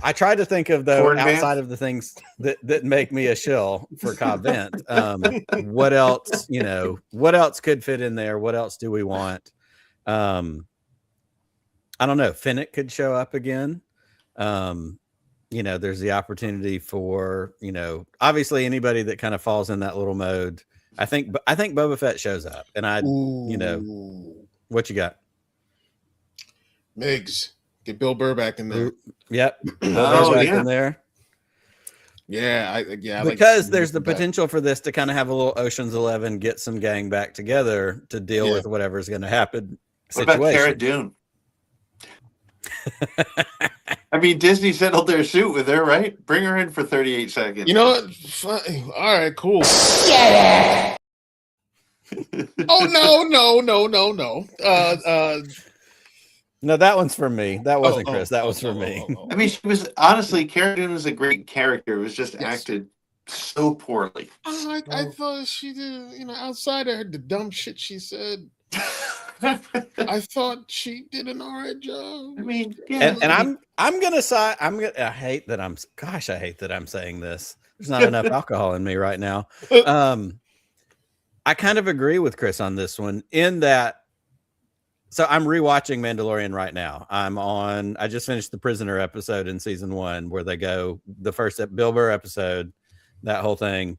I tried to think of outside of the things that make me a shill for Cobb Vanth. What else? What else could fit in there? What else do we want? I don't know. Fennec could show up again. There's the opportunity for, obviously anybody that kind of falls in that little mode. I think Boba Fett shows up, and what you got? Migs, get Bill Burr back in there. Yep, in there. Yeah, because there's the potential for this to kind of have a little Ocean's 11, get some gang back together to deal with whatever's going to happen. What about Cara Dune? I mean, Disney settled their suit with her, right? Bring her in for 38 seconds. You know what? All right, cool. Oh no. No, that one's for me. That wasn't oh, Chris. That oh, was for oh, me. oh, oh. I mean, she was honestly, Cara Dune was a great character. It was just Yes. acted so poorly. I thought she did, outside of the dumb shit she said, I thought she did an all right job. I mean, yeah. And I'm gonna say I hate that I'm saying this. There's not enough alcohol in me right now. I kind of agree with Chris on this one in that. So I'm rewatching Mandalorian right now. I just finished the Prisoner episode in season 1 where they go the first Bill Burr episode, that whole thing.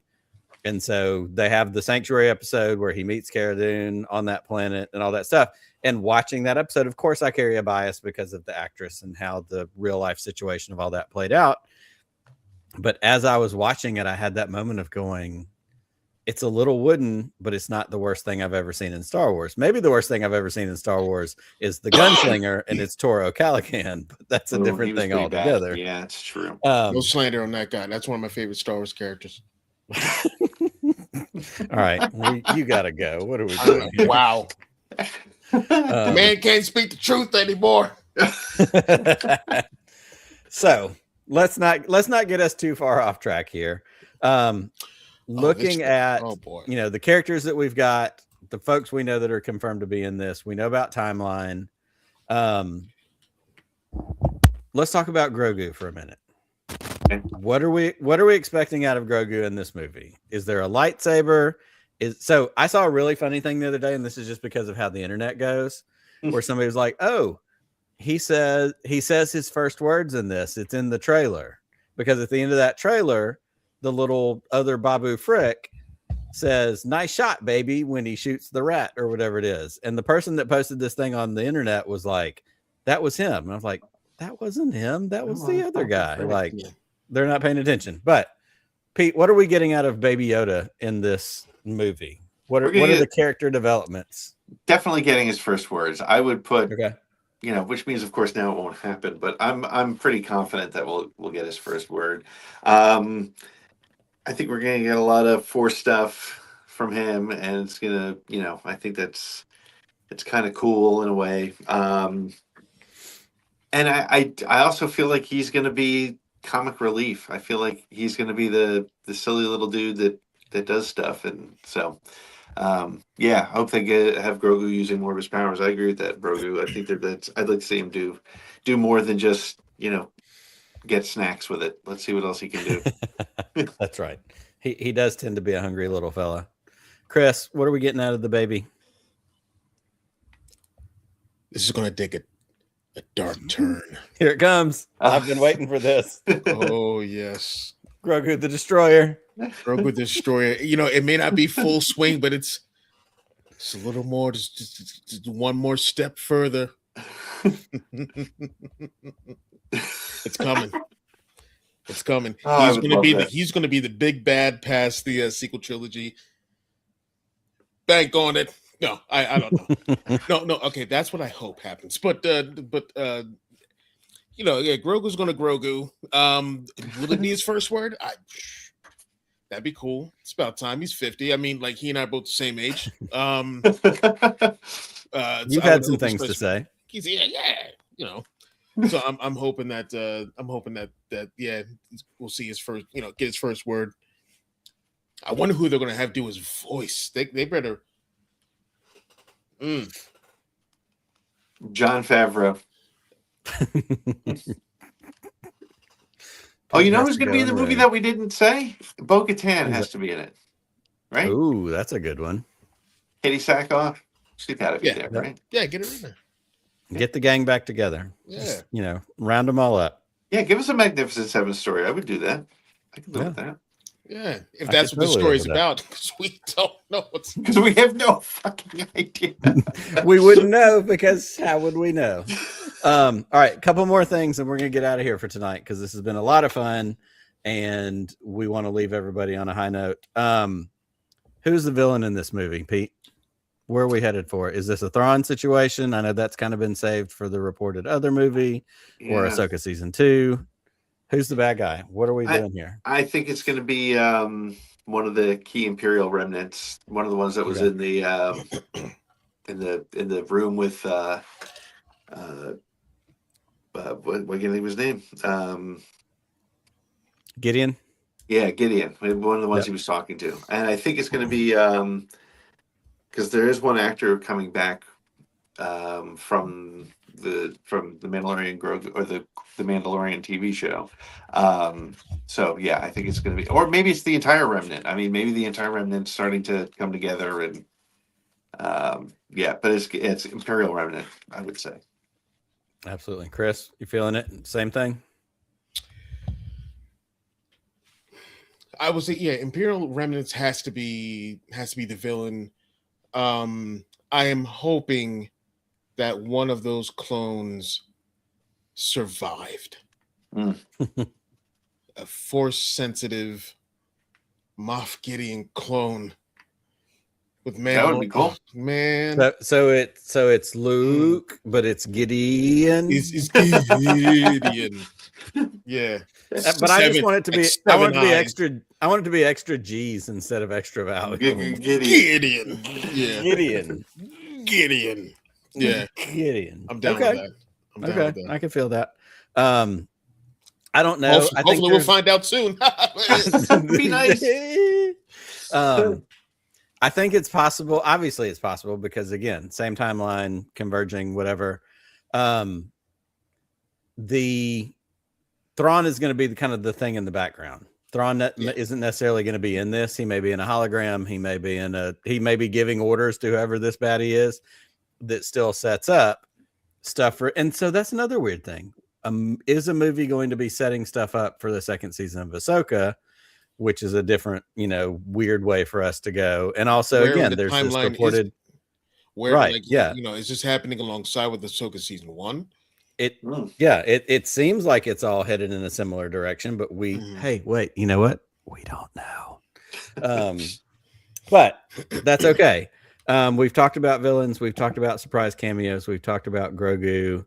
And so they have the Sanctuary episode where he meets Cara Dune on that planet and all that stuff. And watching that episode, of course, I carry a bias because of the actress and how the real life situation of all that played out. But as I was watching it, I had that moment of going, it's a little wooden, but it's not the worst thing I've ever seen in Star Wars. Maybe the worst thing I've ever seen in Star Wars is the gunslinger and it's Toro Calican, but that's a different thing altogether. Yeah, it's true. No slander on that guy. That's one of my favorite Star Wars characters. All right, you gotta go. What are we doing here? Wow. The man can't speak the truth anymore. So let's not get us too far off track here. Looking at the characters that we've got, the folks we know that are confirmed to be in this, we know about timeline. Let's talk about Grogu for a minute. What are we expecting out of Grogu in this movie? Is there a lightsaber? So I saw a really funny thing the other day, and this is just because of how the internet goes, where somebody was like, "Oh, he says his first words in this. It's in the trailer." Because at the end of that trailer, the little other Babu Frick says, "Nice shot, baby," when he shoots the rat or whatever it is. And the person that posted this thing on the internet was like, "That was him." And I was like, "That wasn't him. That was the other guy." Like, they're not paying attention. But Pete, what are we getting out of Baby Yoda in this movie? What are the character developments? Definitely getting his first words. I would put, which means of course now it won't happen, but I'm pretty confident that we'll get his first word. I think we're going to get a lot of Force stuff from him, and it's going to, I think it's kind of cool in a way. And I also feel like he's going to be comic relief. I feel like he's going to be the silly little dude that does stuff. And so, I hope they have Grogu using more of his powers. I agree with that, Grogu. I think I'd like to see him do more than just, get snacks with it. Let's see what else he can do. That's right. He does tend to be a hungry little fella. Chris, what are we getting out of the baby? This is going to take a dark turn. Here it comes. I've been waiting for this. Oh, yes. Grogu the Destroyer. Grogu the Destroyer. It may not be full swing, but it's a little more, just one more step further. It's coming. It's coming. Oh, He's going to be the big bad past the sequel trilogy. Bank on it. No, I don't know. No. Okay, that's what I hope happens. But Grogu's going to Grogu. Will it be his first word? That'd be cool. It's about time. He's 50. I mean, like, he and I are both the same age. You've had some things to say. He's So I'm hoping that we'll see his first, get his first word. I wonder who they're going to have do his voice. They better. Jon Favreau. Oh, you know who's going to be in the movie that we didn't say? Bo-Katan has to be in it, right? Ooh, that's a good one. Katie Sackhoff. She's got to be there, right? Yeah, get her in there. Get the gang back together. Yeah. Just, round them all up. Yeah, give us a Magnificent Seven story. I would do that. I could live with that. Yeah, if that's what the story's about, because we don't know because we have no fucking idea. We wouldn't know, because how would we know? All right, a couple more things, and we're gonna get out of here for tonight, because this has been a lot of fun, and we want to leave everybody on a high note. Who's the villain in this movie, Pete? Where are we headed for? Is this a Thrawn situation? I know that's kind of been saved for the reported other movie or Yeah. Ahsoka season 2. Who's the bad guy? What are we doing here? I think it's going to be one of the key Imperial remnants, one of the ones that was in the in the room with what can I think of his name? Gideon? Yeah, Gideon, one of the ones he was talking to, and I think it's going to be because there is one actor coming back from the Mandalorian Grogu or the Mandalorian TV show. So yeah, I think it's going to be, or maybe it's the entire remnant. I mean, maybe the entire remnant's starting to come together, and yeah, but it's Imperial remnant, I would say. Absolutely. Chris, you feeling it? Same thing? I would say, yeah, Imperial Remnants has to be the villain. I am hoping that one of those clones survived. A force-sensitive Moff Gideon clone with That would be cool, man. So it's Luke, but it's Gideon. It's Gideon. Yeah. But I just want it to be. I want it to be extra. I want it to be extra G's instead of extra value. Gideon. Yeah. Gideon. Yeah. Gideon. I'm down with that. I'm down with that. I can feel that. I don't know. Hopefully we'll find out soon. be nice. I think it's possible. Obviously, it's possible because again, same timeline, converging, whatever. The Thrawn is going to be kind of the thing in the background. Thrawn isn't necessarily going to be in this. He may be in a hologram. He may be giving orders to whoever this baddie is. That still sets up stuff for. And so that's another weird thing. Is a movie going to be setting stuff up for the second season of Ahsoka, which is a different, weird way for us to go. And also, again, there's this reported is this happening alongside with Ahsoka season 1? It seems like it's all headed in a similar direction, but hey, wait, you know what? We don't know. But that's okay. We've talked about villains, we've talked about surprise cameos, we've talked about Grogu.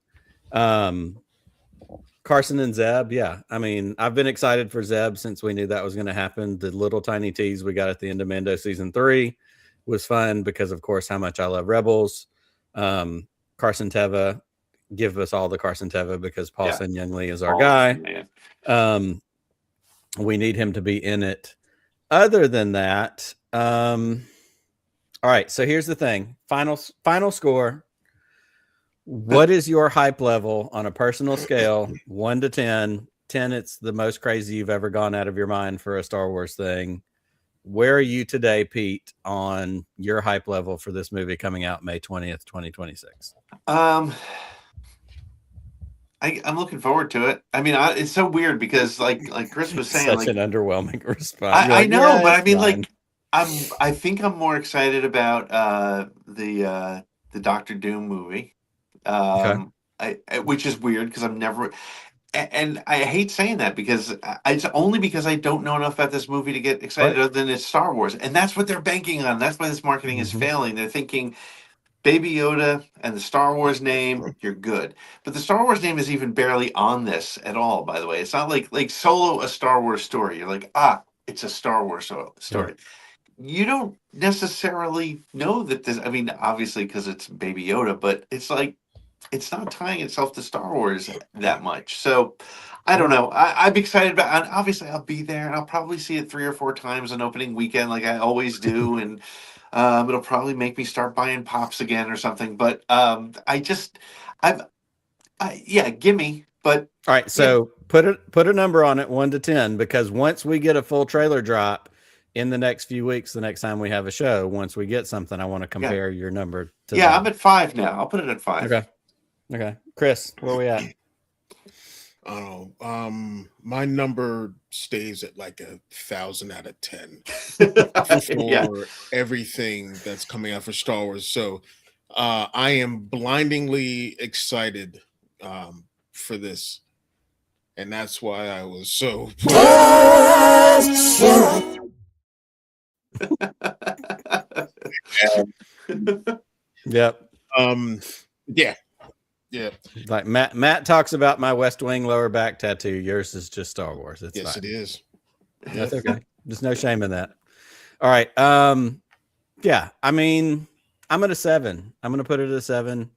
Carson and Zeb, yeah. I mean, I've been excited for Zeb since we knew that was going to happen. The little tiny tease we got at the end of Mando season 3 was fun because, of course, how much I love Rebels. Carson Teva, give us all the Carson Teva because Paulson Younglee is our guy. Man. We need him to be in it. Other than that, all right. So here's the thing: final score. What is your hype level on a personal scale, 1 to 10? 10, it's the most crazy you've ever gone out of your mind for a Star Wars thing. Where are you today, Pete, on your hype level for this movie coming out May 20th, 2026? I'm looking forward to it. I mean, it's so weird because, like Chris was saying, such an underwhelming response. I know, but I mean, fine. I think I'm more excited about the Doctor Doom movie. Which is weird because I'm never, and I hate saying that because it's only because I don't know enough about this movie to get excited other than it's Star Wars, and that's what they're banking on. That's why this marketing is failing. They're thinking Baby Yoda and the Star Wars name, you're good, but the Star Wars name is even barely on this at all. By the way, it's not like Solo, a Star Wars story. You're like, it's a Star Wars story. You don't necessarily know that this. I mean, obviously because it's Baby Yoda, but it's like. It's not tying itself to Star Wars that much. So I don't know. I'm excited about it. Obviously, I'll be there and I'll probably see it 3 or 4 times on opening weekend like I always do. And it'll probably make me start buying pops again or something. But gimme. But all right. So put a number on it, 1 to 10, because once we get a full trailer drop in the next few weeks, the next time we have a show, once we get something, I want to compare your number to that. I'm at 5 now. I'll put it at 5. Okay. Chris, where are we at? My number stays at like 1,000 out of 10 for everything that's coming out for Star Wars. So I am blindingly excited for this. And that's why I was so Yep. Yeah, yeah, Like Matt talks about my West Wing lower back tattoo. Yours is just Star Wars. It's yes, fine. it is. That's okay. There's no shame in that. All right. Yeah. I mean, I'm at a 7. I'm gonna put it at a 7.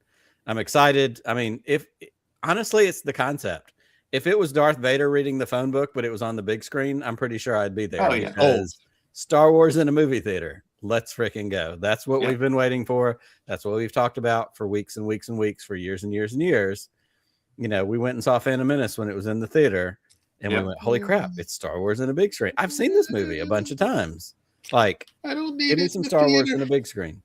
I'm excited. I mean, if honestly, it's the concept. If it was Darth Vader reading the phone book, but it was on the big screen, I'm pretty sure I'd be there. Oh, yeah. Because Star Wars in a movie theater. Let's freaking go. That's what Yeah. we've been waiting for. That's what we've talked about for weeks and weeks and weeks, for years and years and years. You know, we went and saw Phantom Menace when it was in the theater, and Yeah. we went, holy crap, it's Star Wars in a big screen. I've seen this movie a bunch of times. Like, I don't need give me it some in the Star Wars theater. in a big screen.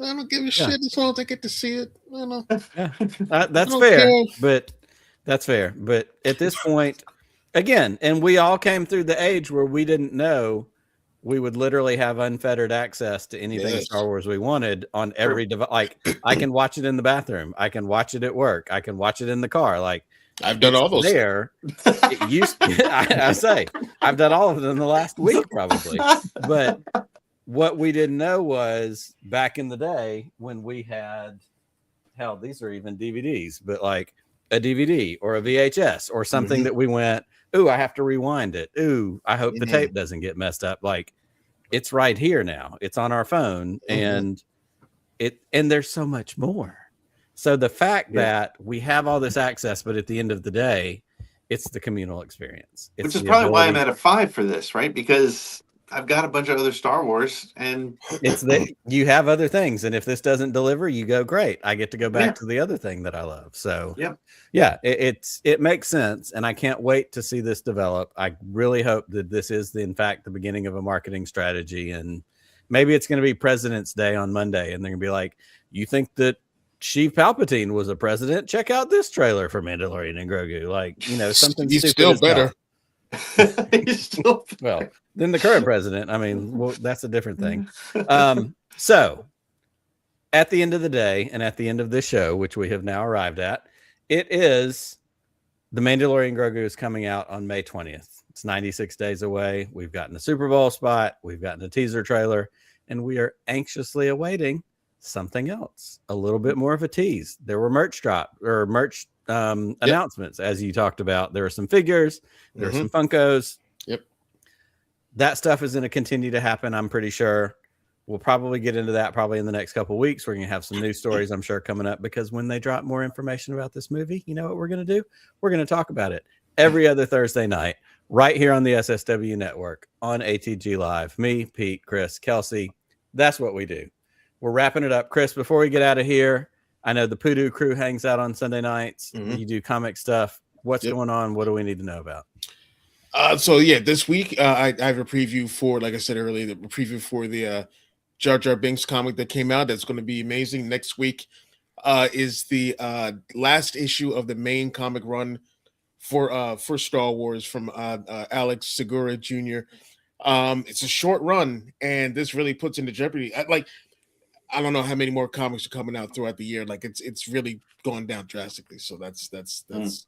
I don't give a shit as long as I get to see it. I don't know. Yeah, that's don't fair. care. But that's fair. But at this point, again, and we all came through the age where we didn't know we would literally have unfettered access to anything Yes. Star Wars we wanted on every device. Like, I can watch it in the bathroom. I can watch it at work. I can watch it in the car. Like, I've done all those. there. It used I say I've done all of them in the last week probably. But what we didn't know was back in the day when we had, hell, these are even DVDs, but like a DVD or a VHS or something that we went, ooh, I have to rewind it. Ooh, I hope the tape doesn't get messed up. Like, it's right here now. It's on our phone, and there's so much more. So the fact that we have all this access, but at the end of the day, it's the communal experience. It's Which is the probably why I'm ability- at a 5 for this, right? Because I've got a bunch of other Star Wars, and it's that you have other things, and if this doesn't deliver, you go, great, I get to go back to the other thing that I love. So it makes sense, and I can't wait to see this develop. I really hope that this is in fact the beginning of a marketing strategy, and maybe it's going to be President's Day on Monday, and they're going to be like, you think that Sheev Palpatine was a president? Check out this trailer for Mandalorian and Grogu. Like, you know, something He's stupid still as hell. better. he's still Well, than the current president. I mean, well, that's a different thing. So at the end of the day, and at the end of this show, which we have now arrived at, it is The Mandalorian Grogu is coming out on May 20th. It's 96 days away. We've gotten a Super Bowl spot. We've gotten a teaser trailer, and we are anxiously awaiting something else, a little bit more of a tease. There were merch announcements, as you talked about. There are some figures, there are some Funkos. Yep. That stuff is going to continue to happen, I'm pretty sure. We'll probably get into that probably in the next couple of weeks. We're going to have some news stories, I'm sure, coming up, because when they drop more information about this movie, you know what we're going to do? We're going to talk about it every other Thursday night, right here on the SSW network on ATG Live. Me, Pete, Chris, Kelsey. That's what we do. We're wrapping it up. Chris, before we get out of here, I know the Poodoo crew hangs out on Sunday nights. You do comic stuff. What's going on? What do we need to know about? So this week I have a preview for, like I said earlier, the preview for the Jar Jar Binks comic that came out. That's going to be amazing. Next week is the last issue of the main comic run for Star Wars from Alex Segura Jr. It's a short run, and this really puts into jeopardy. I don't know how many more comics are coming out throughout the year. Like, it's really gone down drastically. So that's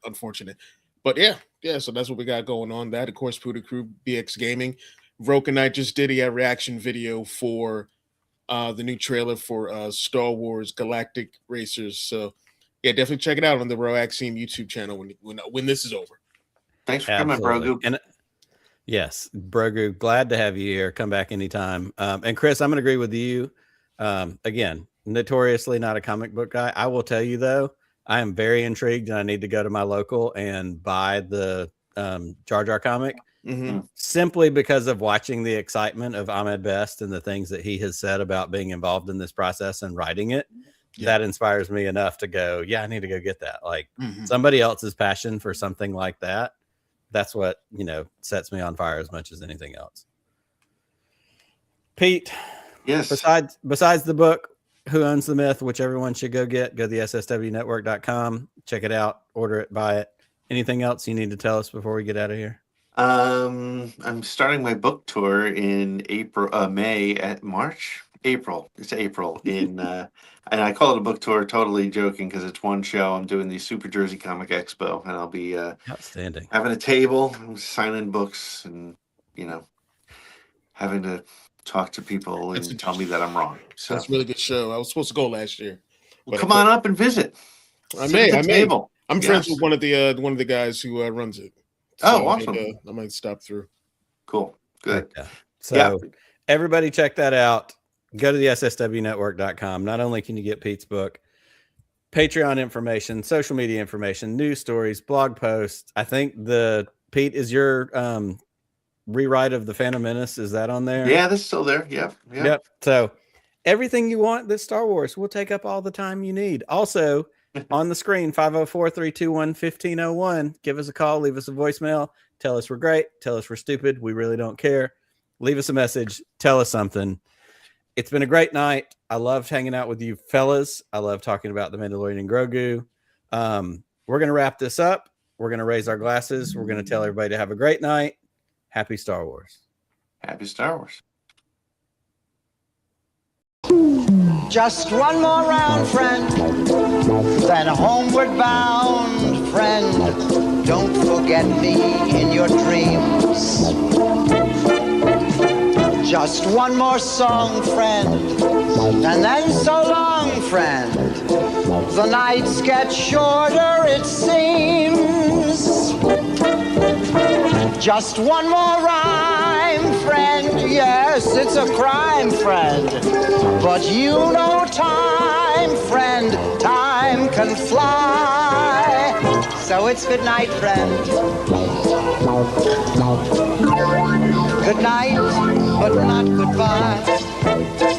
unfortunate. But yeah. So that's what we got going on. That, of course, Poodoo Crew, BX Gaming. Roke and I just did a reaction video for the new trailer for Star Wars Galactic Racers. So yeah, definitely check it out on the Roaxime YouTube channel when this is over. Thanks for coming, Grogu. And yes, Grogu, glad to have you here. Come back anytime. And Chris, I'm going to agree with you. Again, notoriously not a comic book guy. I will tell you though, I am very intrigued, and I need to go to my local and buy the Jar Jar comic, simply because of watching the excitement of Ahmed Best and the things that he has said about being involved in this process and writing it. That inspires me enough to go, yeah, I need to go get that. Like, somebody else's passion for something like that. That's what, sets me on fire as much as anything else. Pete. Yes. Besides the book, Who Owns the Myth, which everyone should go get, go to the sswnetwork.com, check it out, order it, buy it. Anything else you need to tell us before we get out of here? I'm starting my book tour in April. It's April in and I call it a book tour, totally joking, because it's one show. I'm doing the Super Jersey Comic Expo, and I'll be outstanding, having a table, signing books, and having to talk to people That's and tell me that I'm wrong. So That's a really good show. I was supposed to go last year. well, come on up and visit. I Sit may. at the table. I'm friends Yes. with one of the guys who runs it. Oh, I awesome. might stop through. Cool. Good. Yeah. So everybody check that out. Go to the sswnetwork.com. Not only can you get Pete's book, Patreon information, social media information, news stories, blog posts. I think Pete is your rewrite of the Phantom Menace. Is that on there? Yeah, that's still there. Yep. So everything you want that's Star Wars will take up all the time you need. Also on the screen, 504-321-1501. Give us a call, leave us a voicemail. Tell us we're great. Tell us we're stupid. We really don't care. Leave us a message. Tell us something. It's been a great night. I loved hanging out with you fellas. I love talking about the Mandalorian and Grogu. We're going to wrap this up. We're going to raise our glasses. We're going to tell everybody to have a great night. Happy Star Wars. Happy Star Wars. Just one more round, friend, then homeward bound, friend. Don't forget me in your dreams. Just one more song, friend, and then so long, friend. The nights get shorter, it seems. Just one more rhyme, friend. Yes, it's a crime, friend. But you know time, friend. Time can fly. So it's good night, friend. Good night, but not goodbye.